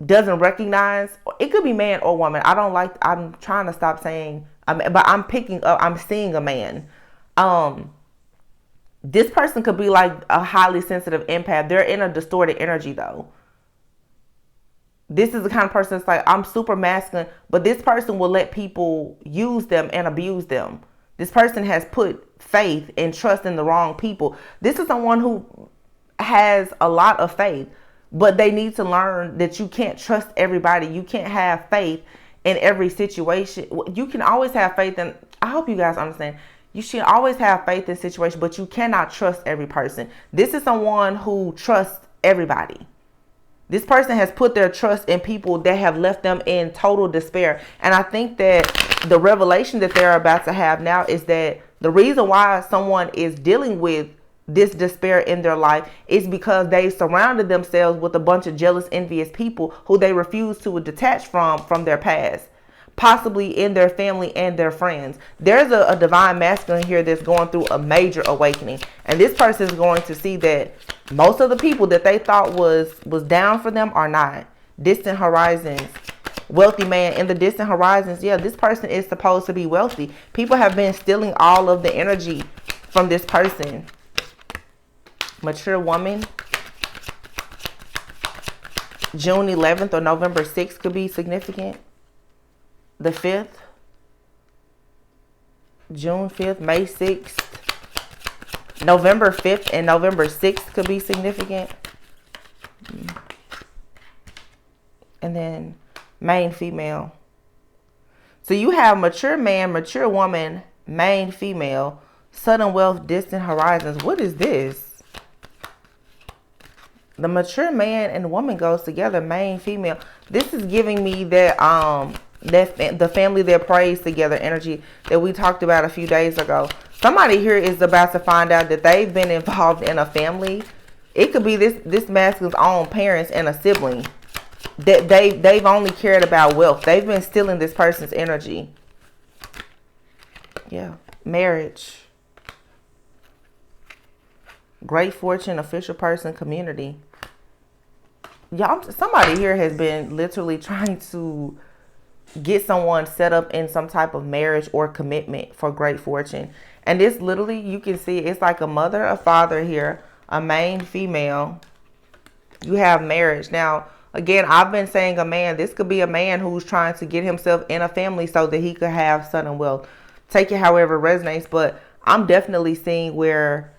doesn't recognize. It could be man or woman. I'm trying to stop saying, but I'm seeing a man. This person could be like a highly sensitive empath. They're in a distorted energy though. This is the kind of person that's like, I'm super masculine, but this person will let people use them and abuse them. This person has put faith and trust in the wrong people. This is someone who has a lot of faith, but they need to learn that you can't trust everybody. You can't have faith in every situation. You can always have faith in, I hope you guys understand, you should always have faith in situations, but you cannot trust every person. This is someone who trusts everybody. This person has put their trust in people that have left them in total despair. And I think that the revelation that they're about to have now is that the reason why someone is dealing with this despair in their life is because they surrounded themselves with a bunch of jealous, envious people who they refuse to detach from their past, possibly in their family and their friends. There's a divine masculine here that's going through a major awakening. And this person is going to see that most of the people that they thought was down for them are not. Distant horizons. Wealthy man in the distant horizons. Yeah, this person is supposed to be wealthy. People have been stealing all of the energy from this person. Mature woman. June 11th or November 6th could be significant. The 5th. June 5th, May 6th. November 5th and November 6th could be significant. And then main female. So you have mature man, mature woman, main female, sudden wealth, distant horizons. What is this? The mature man and woman goes together, main female. This is giving me that the family that prays together energy that we talked about a few days ago. Somebody here is about to find out that they've been involved in a family. It could be this masculine's own parents and a sibling. That they've only cared about wealth. They've been stealing this person's energy. Yeah. Marriage. Great fortune, official person, community. Y'all, somebody here has been literally trying to get someone set up in some type of marriage or commitment for great fortune. And this literally, you can see it's like a mother, a father here, a main female. You have marriage. Now, again, I've been saying a man. This could be a man who's trying to get himself in a family so that he could have sudden wealth. Take it however it resonates. But I'm definitely seeing where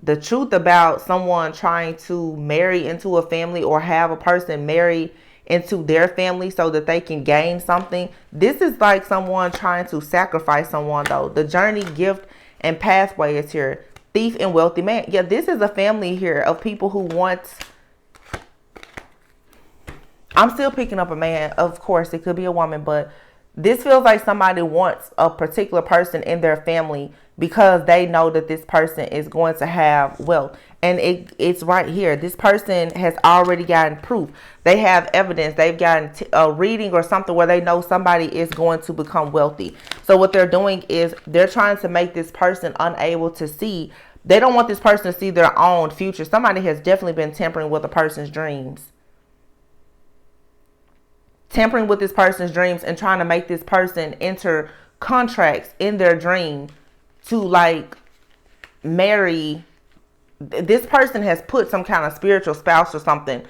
the truth about someone trying to marry into a family or have a person marry into their family so that they can gain something. This is like someone trying to sacrifice someone, though. The journey, gift, and pathway is here. Thief and wealthy man. Yeah, this is a family here of people who want. I'm still picking up a man. Of course, it could be a woman, but this feels like somebody wants a particular person in their family because they know that this person is going to have wealth. And it's right here. This person has already gotten proof. They have evidence. They've gotten a reading or something where they know somebody is going to become wealthy. So what they're doing is they're trying to make this person unable to see. They don't want this person to see their own future. Somebody has definitely been tampering with a person's dreams. Tampering with this person's dreams and trying to make this person enter contracts in their dream to like marry. This person has put some kind of spiritual spouse or something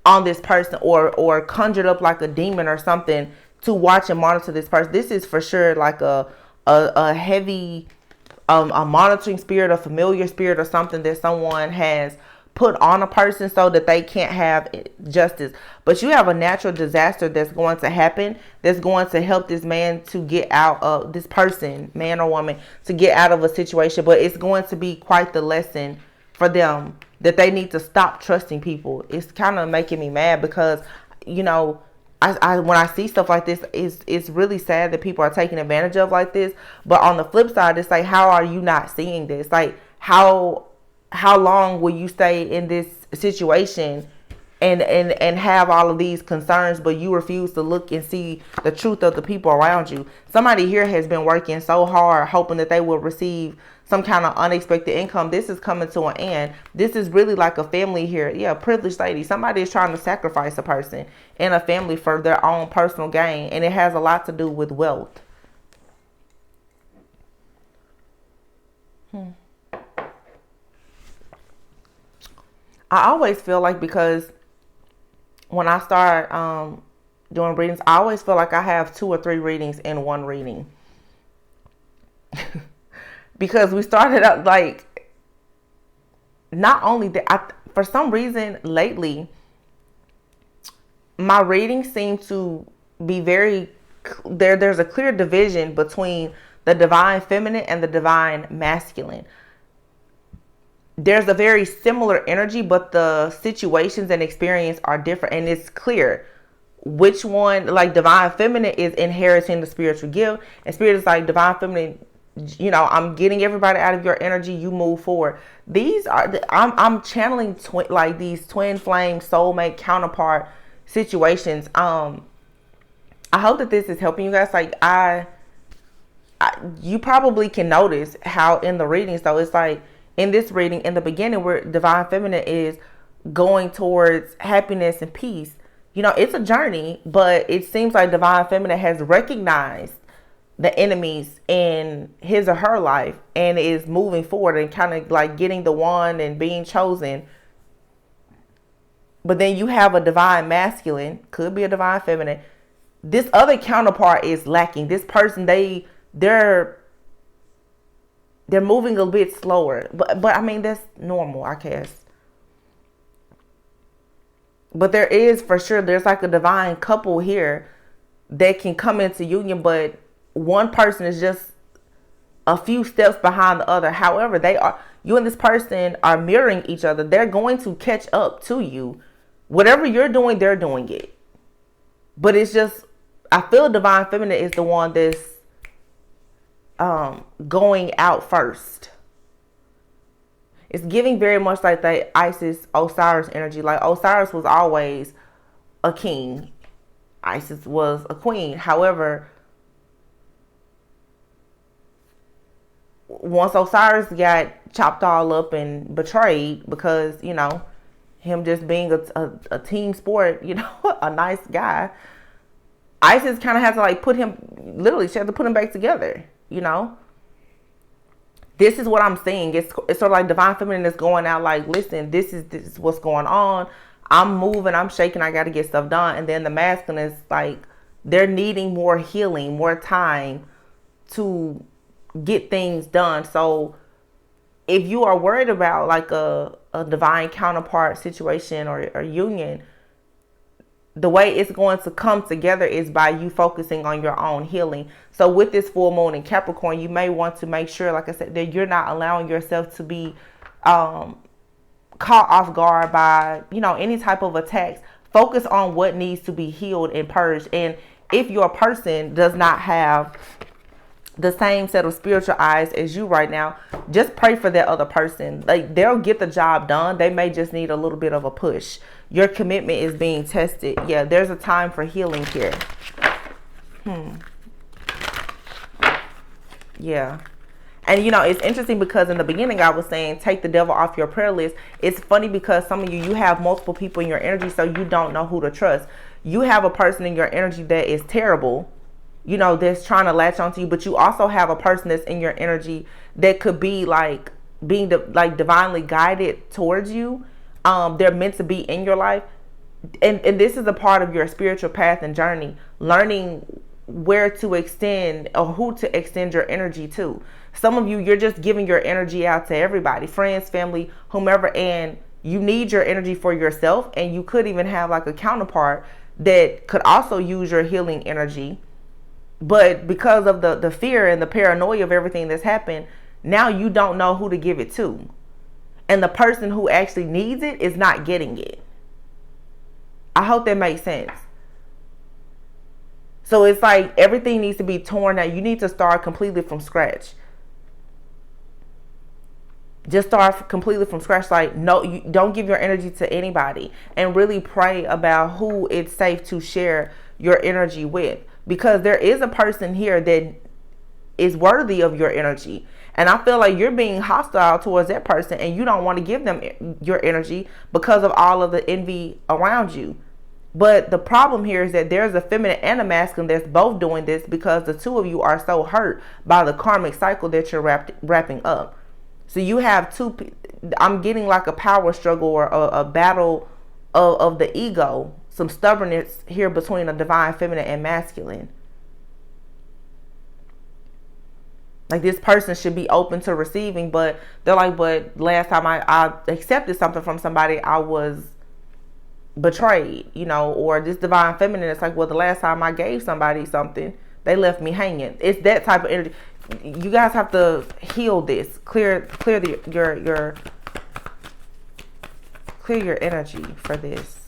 on this person, or conjured up like a demon or something to watch and monitor this person. This is for sure like a heavy a monitoring spirit, a familiar spirit, or something that someone has put on a person so that they can't have justice. But you have a natural disaster that's going to happen, that's going to help this man to get out of, this person, man or woman, to get out of a situation. But it's going to be quite the lesson for them that they need to stop trusting people. It's kind of making me mad because, you know, I when I see stuff like this, it's really sad that people are taking advantage of like this. But on the flip side, it's like, how are you not seeing this? Like, how long will you stay in this situation and have all of these concerns, but you refuse to look and see the truth of the people around you? Somebody here has been working so hard, hoping that they will receive some kind of unexpected income. This is coming to an end. This is really like a family here. Yeah, privileged lady. Somebody is trying to sacrifice a person in a family for their own personal gain, and it has a lot to do with wealth. I always feel like, because when I start doing readings, I always feel like I have 2 or 3 readings in one reading. Because we started out like, not only that, for some reason lately, my readings seem to be very, there's a clear division between the divine feminine and the divine masculine. There's a very similar energy, but the situations and experience are different. And it's clear which one, like divine feminine is inheriting the spiritual gift. And spirit is like, divine feminine, you know, I'm getting everybody out of your energy. You move forward. These are, I'm channeling like these twin flame soulmate counterpart situations. I hope that this is helping you guys. Like you probably can notice how in the readings though, it's like, in this reading, in the beginning, where divine feminine is going towards happiness and peace, you know, it's a journey, but it seems like divine feminine has recognized the enemies in his or her life and is moving forward and kind of like getting the one and being chosen. But then you have a divine masculine, could be a divine feminine. This other counterpart is lacking. This person, they're moving a bit slower, but I mean, that's normal, I guess. But there is, for sure, there's like a divine couple here that can come into union, but one person is just a few steps behind the other. However, you and this person are mirroring each other. They're going to catch up to you. Whatever you're doing, they're doing it. But it's just, I feel divine feminine is the one that's going out first. It's giving very much like the Isis Osiris energy. Like Osiris was always a king, Isis was a queen. However, once Osiris got chopped all up and betrayed because, you know, him just being a team sport, you know, a nice guy, Isis kind of had to like put him, literally she had to put him back together. You know, this is what I'm seeing. It's sort of like divine feminine is going out like, listen, this is what's going on. I'm moving, I'm shaking, I got to get stuff done. And then the masculine is like, they're needing more healing, more time to get things done. So if you are worried about like a divine counterpart situation or union, the way it's going to come together is by you focusing on your own healing. So with this full moon in Capricorn, you may want to make sure, like I said, that you're not allowing yourself to be caught off guard by, any type of attacks. Focus on what needs to be healed and purged. And if your person does not have the same set of spiritual eyes as you right now, just pray for that other person. Like, they'll get the job done. They may just need a little bit of a push. Your commitment is being tested. Yeah, there's a time for healing here. Yeah. And it's interesting because in the beginning I was saying take the devil off your prayer list. It's funny because some of you have multiple people in your energy, so you don't know who to trust. You have a person in your energy that is terrible, that's trying to latch onto you, but you also have a person that's in your energy that could be like being divinely guided towards you. They're meant to be in your life. And this is a part of your spiritual path and journey, learning where to extend or who to extend your energy to. Some of you, you're just giving your energy out to everybody, friends, family, whomever, and you need your energy for yourself. And you could even have like a counterpart that could also use your healing energy. But because of the fear and the paranoia of everything that's happened, now you don't know who to give it to. And the person who actually needs it is not getting it. I hope that makes sense. So it's like everything needs to be torn out. You need to start completely from scratch. Just start completely from scratch. Like, no, you don't give your energy to anybody, and really pray about who it's safe to share your energy with, because there is a person here that is worthy of your energy. And I feel like you're being hostile towards that person and you don't want to give them your energy because of all of the envy around you. But the problem here is that there's a feminine and a masculine that's both doing this, because the two of you are so hurt by the karmic cycle that you're wrapping up. So you have two, I'm getting like a power struggle or a battle of the ego, some stubbornness here between a divine feminine and masculine. Like, this person should be open to receiving, but they're like, but last time I accepted something from somebody, I was betrayed, or this divine feminine, it's like, well, the last time I gave somebody something, they left me hanging. It's that type of energy. You guys have to heal this, clear your energy for this,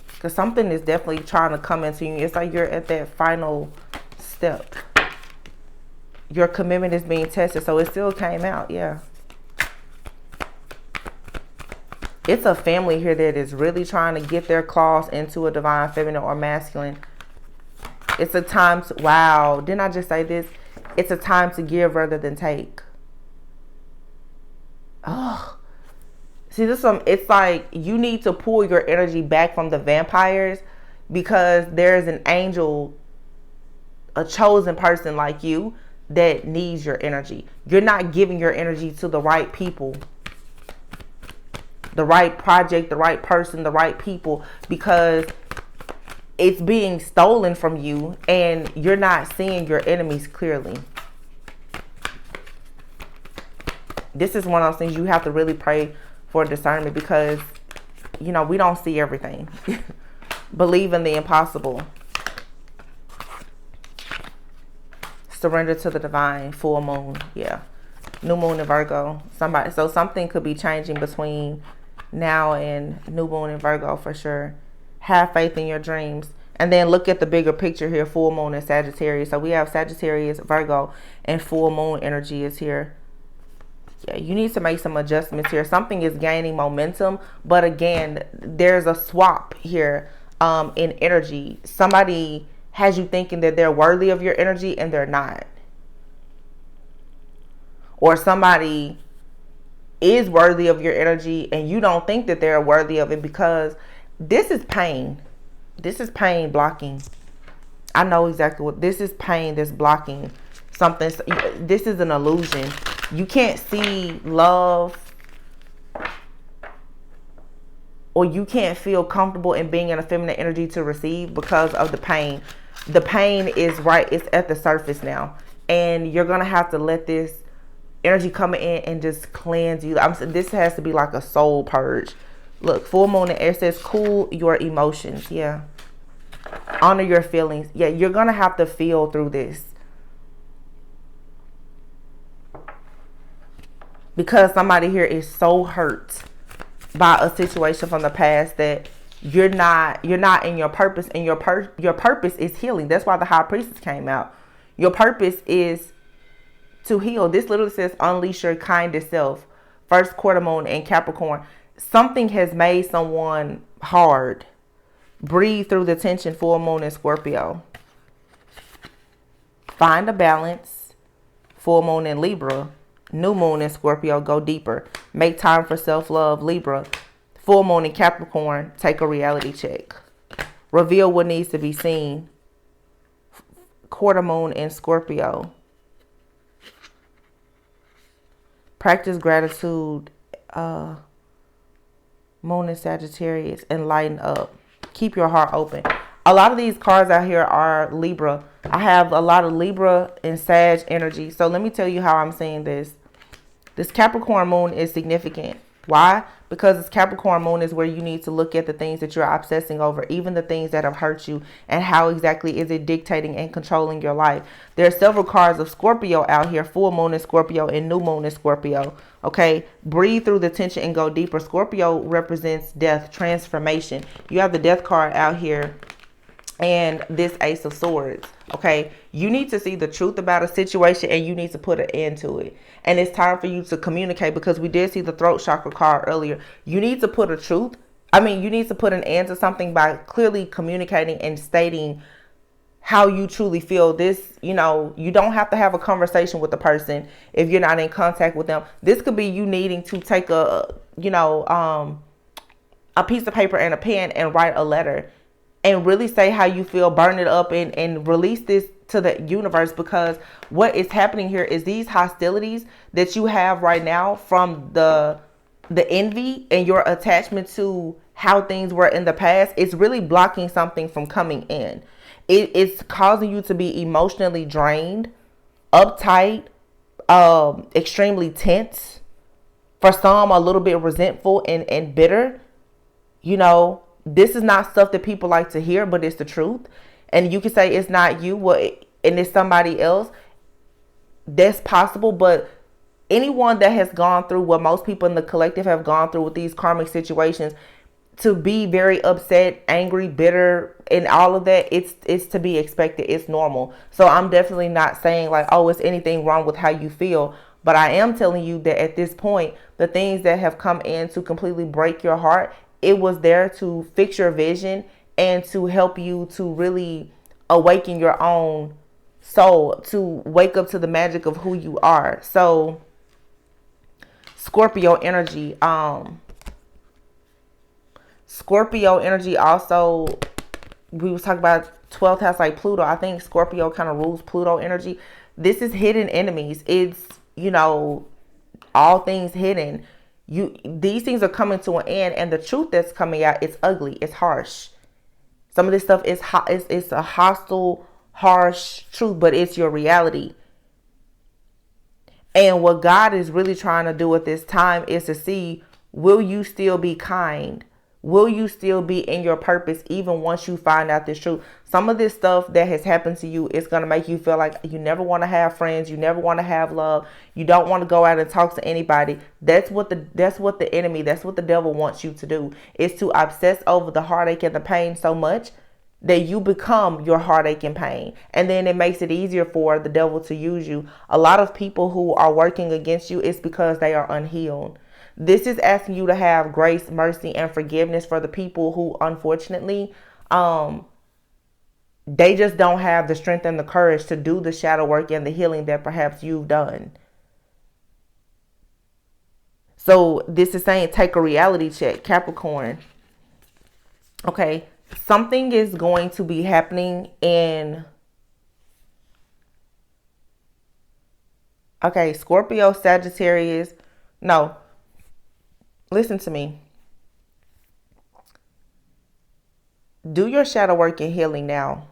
because something is definitely trying to come into you. It's like you're at that final step. Your commitment is being tested, so it still came out. Yeah. It's a family here that is really trying to get their claws into a divine feminine or masculine. It's a time to, wow, didn't I just say this? It's a time to give rather than take. Oh, see, this one, it's like you need to pull your energy back from the vampires, because there's an angel, a chosen person like you that needs your energy. You're not giving your energy to the right people, the right project, the right person, the right people, because it's being stolen from you and you're not seeing your enemies clearly. This is one of those things you have to really pray for discernment, because we don't see everything. Believe in the impossible. Surrender to the divine. Full moon. Yeah. New moon in Virgo. So something could be changing between now and new moon in Virgo for sure. Have faith in your dreams. And then look at the bigger picture here. Full moon in Sagittarius. So we have Sagittarius, Virgo, and full moon energy is here. Yeah, you need to make some adjustments here. Something is gaining momentum. But again, there's a swap here in energy. Somebody has you thinking that they're worthy of your energy and they're not. Or somebody is worthy of your energy and you don't think that they're worthy of it, because this is pain. This is pain blocking. I know exactly what this is. Pain that's blocking something. This is an illusion. You can't see love, or you can't feel comfortable in being in a feminine energy to receive because of the pain. The pain is right. It's at the surface now. And you're going to have to let this, energy coming in and just cleanse you. This has to be like a soul purge. Look, full moon in air says cool your emotions. Yeah. Honor your feelings. Yeah, you're going to have to feel through this. Because somebody here is so hurt by a situation from the past that you're not in your purpose, and your purpose is healing. That's why the high priestess came out. Your purpose is to heal. This literally says unleash your kindest self. First quarter moon in Capricorn. Something has made someone hard. Breathe through the tension. Full moon in Scorpio. Find a balance. Full moon in Libra. New moon in Scorpio. Go deeper. Make time for self-love. Libra. Full moon in Capricorn. Take a reality check. Reveal what needs to be seen. Quarter moon in Scorpio. Practice gratitude. Moon in Sagittarius. Enlighten up. Keep your heart open. A lot of these cards out here are Libra. I have a lot of Libra and Sag energy. So let me tell you how I'm seeing this. This Capricorn moon is significant. Why? Because this Capricorn moon is where you need to look at the things that you're obsessing over, even the things that have hurt you, and how exactly is it dictating and controlling your life. There are several cards of Scorpio out here, full moon in Scorpio and new moon in Scorpio. Okay, breathe through the tension and go deeper. Scorpio represents death, transformation. You have the death card out here and this Ace of Swords. Okay, you need to see the truth about a situation and you need to put an end to it. And it's time for you to communicate, because we did see the throat chakra card earlier. You need to put you need to put an end to something by clearly communicating and stating how you truly feel. This, you don't have to have a conversation with the person if you're not in contact with them. This could be you needing to take a piece of paper and a pen and write a letter and really say how you feel, burn it up and release this to the universe. Because what is happening here is these hostilities that you have right now from the envy and your attachment to how things were in the past, it's really blocking something from coming in. It's causing you to be emotionally drained, uptight, extremely tense. For some, a little bit resentful and bitter. This is not stuff that people like to hear, but it's the truth. And you can say it's not you, and it's somebody else. That's possible, but anyone that has gone through what most people in the collective have gone through with these karmic situations, to be very upset, angry, bitter, and all of that, it's to be expected. It's normal. So I'm definitely not saying like, oh, it's anything wrong with how you feel. But I am telling you that at this point, the things that have come in to completely break your heart, it was there to fix your vision and to help you to really awaken your own soul, to wake up to the magic of who you are. So Scorpio energy, also, we was talking about 12th house like Pluto. I think Scorpio kind of rules Pluto energy. This is hidden enemies. It's, all things hidden. These things are coming to an end, and the truth that's coming out is ugly. It's harsh. Some of this stuff is it's a hostile, harsh truth, but it's your reality. And what God is really trying to do at this time is to see, will you still be kind? Will you still be in your purpose even once you find out this truth? Some of this stuff that has happened to you is going to make you feel like you never want to have friends. You never want to have love. You don't want to go out and talk to anybody. That's what the devil wants you to do, is to obsess over the heartache and the pain so much that you become your heartache and pain. And then it makes it easier for the devil to use you. A lot of people who are working against you is because they are unhealed. This is asking you to have grace, mercy, and forgiveness for the people who, unfortunately, they just don't have the strength and the courage to do the shadow work and the healing that perhaps you've done. So this is saying take a reality check, Capricorn. Okay, something is going to be happening in... Okay, Scorpio, Sagittarius. No. Listen to me. Do your shadow work and healing now.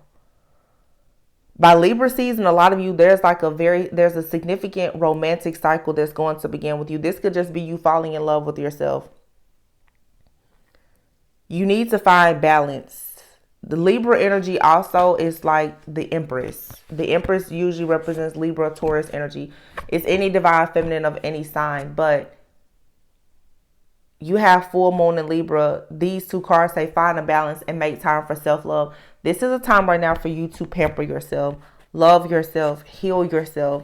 By Libra season, a lot of you, there's a significant romantic cycle that's going to begin with you. This could just be you falling in love with yourself. You need to find balance. The Libra energy also is like the Empress. The Empress usually represents Libra, Taurus energy. It's any divine feminine of any sign, but you have full moon in Libra. These two cards say find a balance and make time for self-love. This is a time right now for you to pamper yourself, love yourself, heal yourself,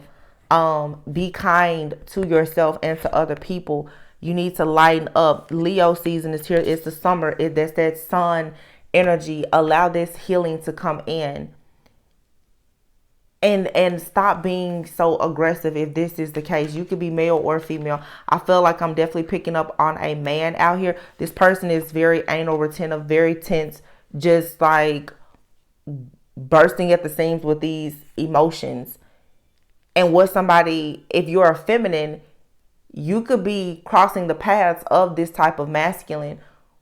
be kind to yourself and to other people. You need to lighten up. Leo season is here. It's the summer. That's that sun energy. Allow this healing to come in. And stop being so aggressive if this is the case. You could be male or female. I feel like I'm definitely picking up on a man out here. This person is very anal retentive, very tense, just like bursting at the seams with these emotions. And what somebody, if you're a feminine, you could be crossing the paths of this type of masculine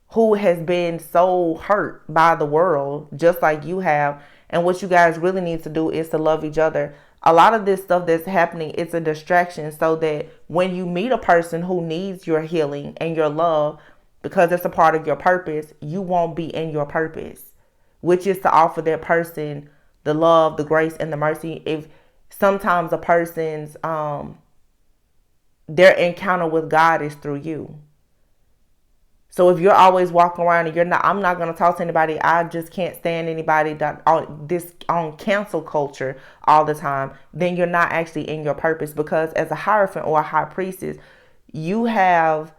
who has been so hurt by the world, just like you have. And what you guys really need to do is to love each other. A lot of this stuff that's happening, it's a distraction so that when you meet a person who needs your healing and your love, because it's a part of your purpose, you won't be in your purpose, which is to offer that person the love, the grace, and the mercy. If sometimes a person's, their encounter with God is through you. So if you're always walking around and I'm not going to talk to anybody, I just can't stand anybody that on cancel culture all the time, then you're not actually in your purpose. Because as a Hierophant or a high priestess, you have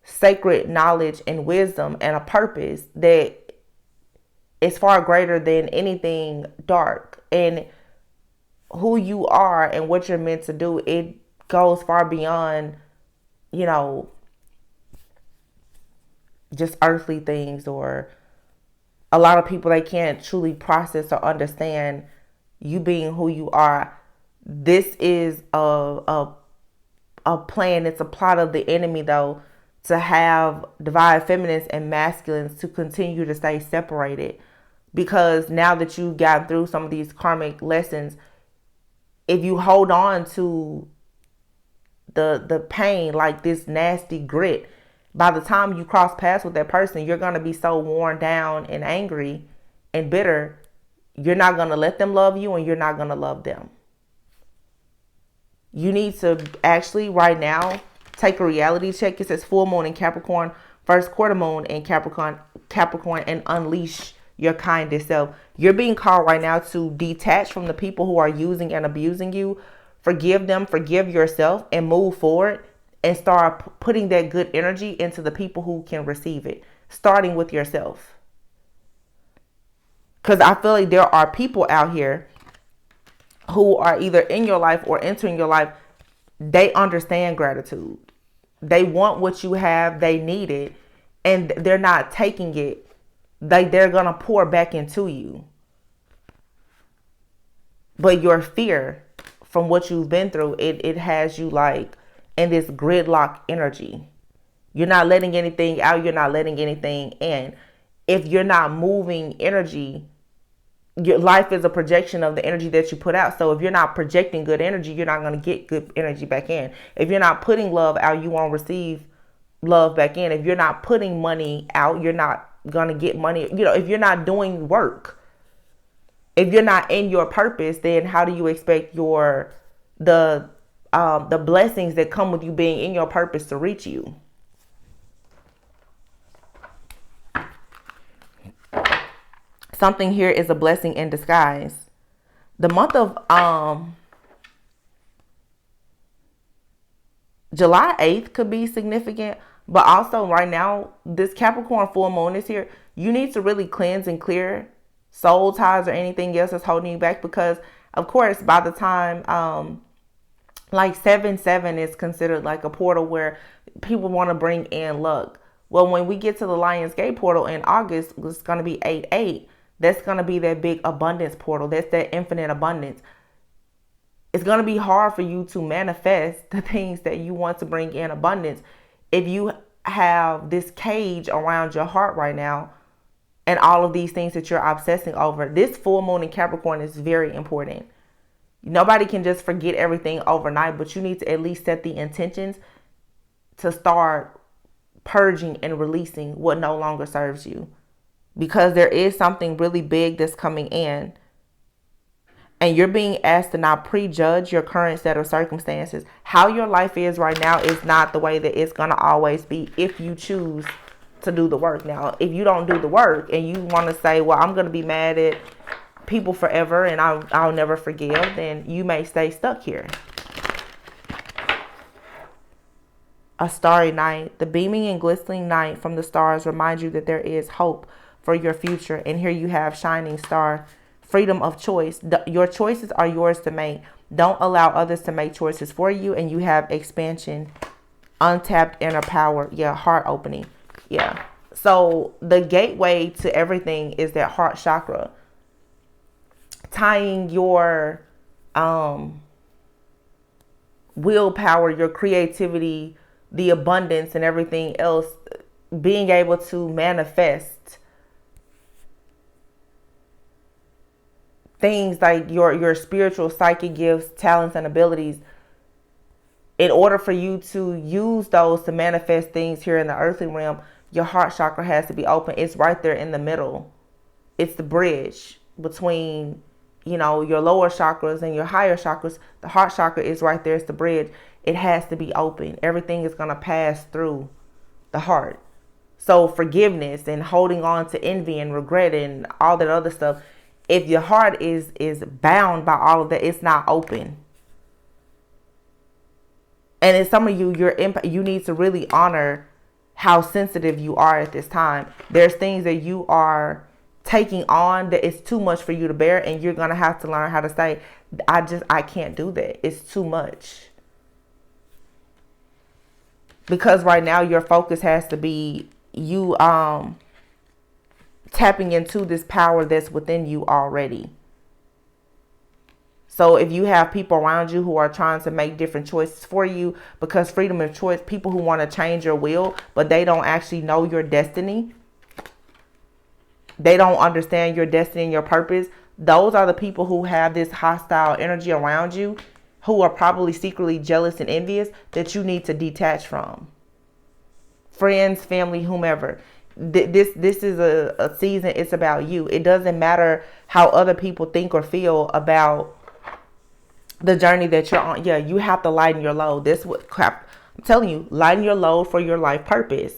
sacred knowledge and wisdom and a purpose that is far greater than anything dark. And who you are and what you're meant to do, it goes far beyond, just earthly things, or a lot of people, they can't truly process or understand you being who you are. This is a plan. It's a plot of the enemy, though, to have divine feminines and masculines to continue to stay separated. Because now that you've gotten through some of these karmic lessons, if you hold on to the pain like this nasty grit, by the time you cross paths with that person, you're going to be so worn down and angry and bitter. You're not going to let them love you, and you're not going to love them. You need to actually right now take a reality check. It says full moon in Capricorn, first quarter moon in Capricorn, and unleash your kindest self. You're being called right now to detach from the people who are using and abusing you. Forgive them, forgive yourself, and move forward. And start putting that good energy into the people who can receive it, starting with yourself. Because I feel like there are people out here who are either in your life or entering your life. They understand gratitude. They want what you have. They need it. And they're not taking it. They're going to pour back into you. But your fear from what you've been through, it has you like in this gridlock energy. You're not letting anything out. You're not letting anything in. If you're not moving energy, your life is a projection of the energy that you put out. So if you're not projecting good energy, you're not going to get good energy back in. If you're not putting love out, you won't receive love back in. If you're not putting money out, you're not going to get money. If you're not doing work, if you're not in your purpose, then how do you expect the blessings that come with you being in your purpose to reach you? Something here is a blessing in disguise. The month of July 8th could be significant, but also right now, this Capricorn full moon is here. You need to really cleanse and clear soul ties or anything else that's holding you back, because of course, by the time like 7/7 is considered like a portal where people want to bring in luck. Well, when we get to the Lion's Gate portal in August, it's going to be 8/8. That's going to be that big abundance portal. That's that infinite abundance. It's going to be hard for you to manifest the things that you want to bring in abundance if you have this cage around your heart right now and all of these things that you're obsessing over. This full moon in Capricorn is very important. Nobody can just forget everything overnight, but you need to at least set the intentions to start purging and releasing what no longer serves you. Because there is something really big that's coming in. And you're being asked to not prejudge your current set of circumstances. How your life is right now is not the way that it's going to always be if you choose to do the work. Now, if you don't do the work and you want to say, well, I'm going to be mad at people forever and I'll never forgive, then you may stay stuck here. A starry night. The beaming and glistening night from the stars reminds you that there is hope for your future. And here you have shining star, freedom of choice. Your choices are yours to make. Don't allow others to make choices for you. And you have expansion, untapped inner power. Yeah, heart opening. Yeah. So the gateway to everything is that heart chakra. Tying your willpower, your creativity, the abundance and everything else, being able to manifest things like your spiritual psychic gifts, talents, and abilities. In order for you to use those to manifest things here in the earthly realm, your heart chakra has to be open. It's right there in the middle. It's the bridge between, your lower chakras and your higher chakras. The heart chakra is right there. It's the bridge. It has to be open. Everything is going to pass through the heart. So forgiveness and holding on to envy and regret and all that other stuff, if your heart is bound by all of that, it's not open. And in some of you, you need to really honor how sensitive you are at this time. There's things that you are taking on that it's too much for you to bear, and you're going to have to learn how to say, I can't do that. It's too much. Because right now your focus has to be you tapping into this power that's within you already. So if you have people around you who are trying to make different choices for you, because freedom of choice, people who want to change your will, but they don't actually know your destiny. They don't understand your destiny and your purpose. Those are the people who have this hostile energy around you, who are probably secretly jealous and envious, that you need to detach from. Friends, family, whomever. This is a season. It's about you. It doesn't matter how other people think or feel about the journey that you're on. Yeah, you have to lighten your load. This what crap. I'm telling you, lighten your load for your life purpose.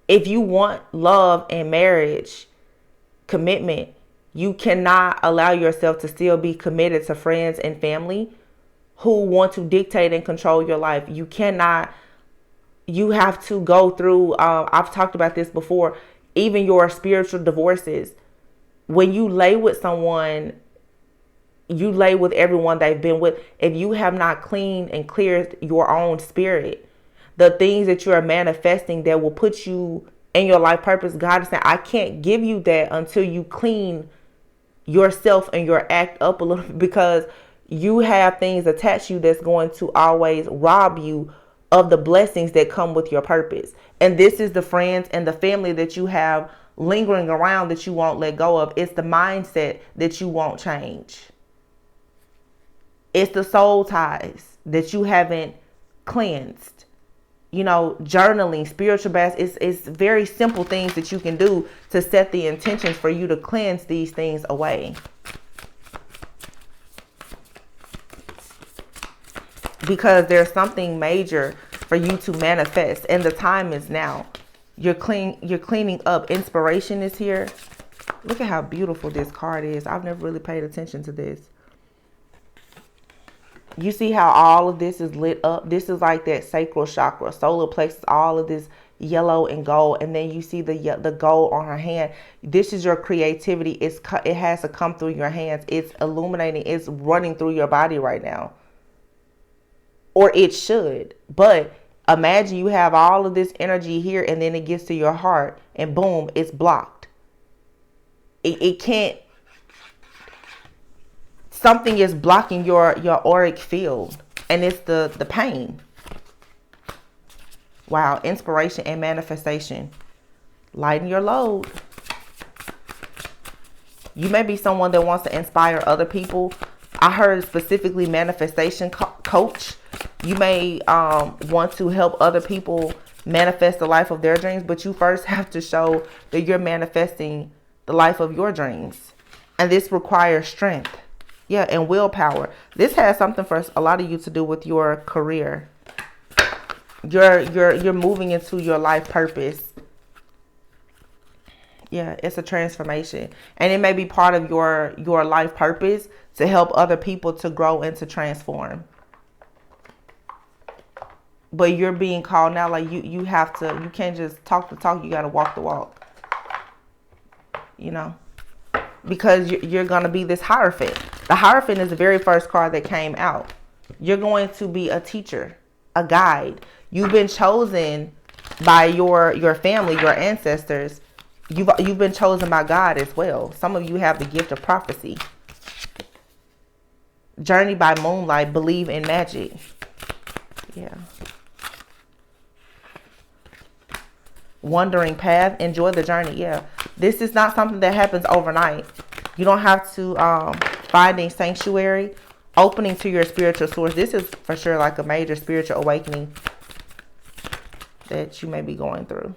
If you want love and marriage, commitment, you cannot allow yourself to still be committed to friends and family who want to dictate and control your life. You cannot. You have to go through, I've talked about this before, even your spiritual divorces. When you lay with someone, you lay with everyone they've been with. If you have not cleaned and cleared your own spirit, the things that you are manifesting that will put you in your life purpose, God is saying, I can't give you that until you clean yourself and your act up a little bit, because you have things attached to you that's going to always rob you of the blessings that come with your purpose. And this is the friends and the family that you have lingering around that you won't let go of. It's the mindset that you won't change. It's the soul ties that you haven't cleansed. Journaling, spiritual baths, it's very simple things that you can do to set the intentions for you to cleanse these things away. Because there's something major for you to manifest, and the time is now. You're cleaning up. Inspiration is here. Look at how beautiful this card is. I've never really paid attention to this. You see how all of this is lit up? This is like that sacral chakra, solar plexus, all of this yellow and gold. And then you see the gold on her hand. This is your creativity. It has to come through your hands. It's illuminating. It's running through your body right now. Or it should. But imagine you have all of this energy here, and then it gets to your heart, and boom, it's blocked. It can't. Something is blocking your auric field, and it's the pain. Wow, inspiration and manifestation. Lighten your load. You may be someone that wants to inspire other people. I heard specifically manifestation coach. You may want to help other people manifest the life of their dreams, but you first have to show that you're manifesting the life of your dreams. And this requires strength. Yeah, and willpower. This has something for a lot of you to do with your career. You're moving into your life purpose. Yeah, it's a transformation. And it may be part of your life purpose to help other people to grow and to transform. But you're being called now, like you have to, you can't just talk the talk, you got to walk the walk. You know, because you're going to be this Hierophant. The Hierophant is the very first card that came out. You're going to be a teacher, a guide. You've been chosen by your family, your ancestors. You've been chosen by God as well. Some of you have the gift of prophecy. Journey by moonlight, believe in magic. Yeah. Wandering path, enjoy the journey. Yeah. This is not something that happens overnight. You don't have to finding sanctuary, opening to your spiritual source. This is for sure like a major spiritual awakening that you may be going through.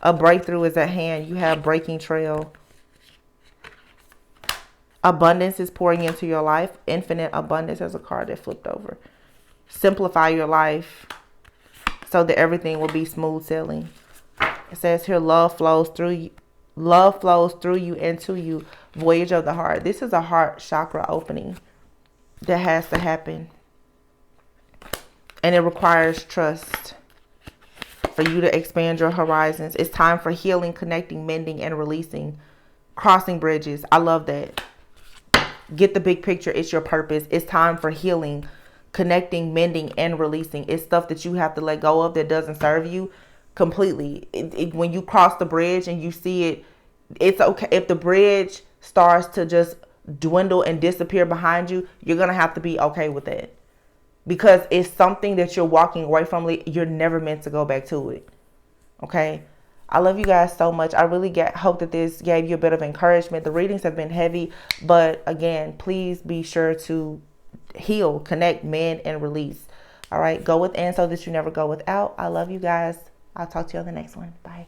A breakthrough is at hand. You have breaking trail. Abundance is pouring into your life. Infinite abundance. There's a card that flipped over. Simplify your life so that everything will be smooth sailing. It says here, love flows through you. Love flows through you and to you. Voyage of the heart. This is a heart chakra opening that has to happen. And it requires trust for you to expand your horizons. It's time for healing, connecting, mending, and releasing. Crossing bridges. I love that. Get the big picture. It's your purpose. It's time for healing, connecting, mending, and releasing. It's stuff that you have to let go of that doesn't serve you completely. When you cross the bridge and you see it, it's okay. If the bridge starts to just dwindle and disappear behind you, you're going to have to be okay with that. Because it's something that you're walking away from. You're never meant to go back to it. Okay? I love you guys so much. I really hope that this gave you a bit of encouragement. The readings have been heavy. But again, please be sure to heal, connect, mend, and release. All right? Go within so that you never go without. I love you guys. I'll talk to you on the next one. Bye.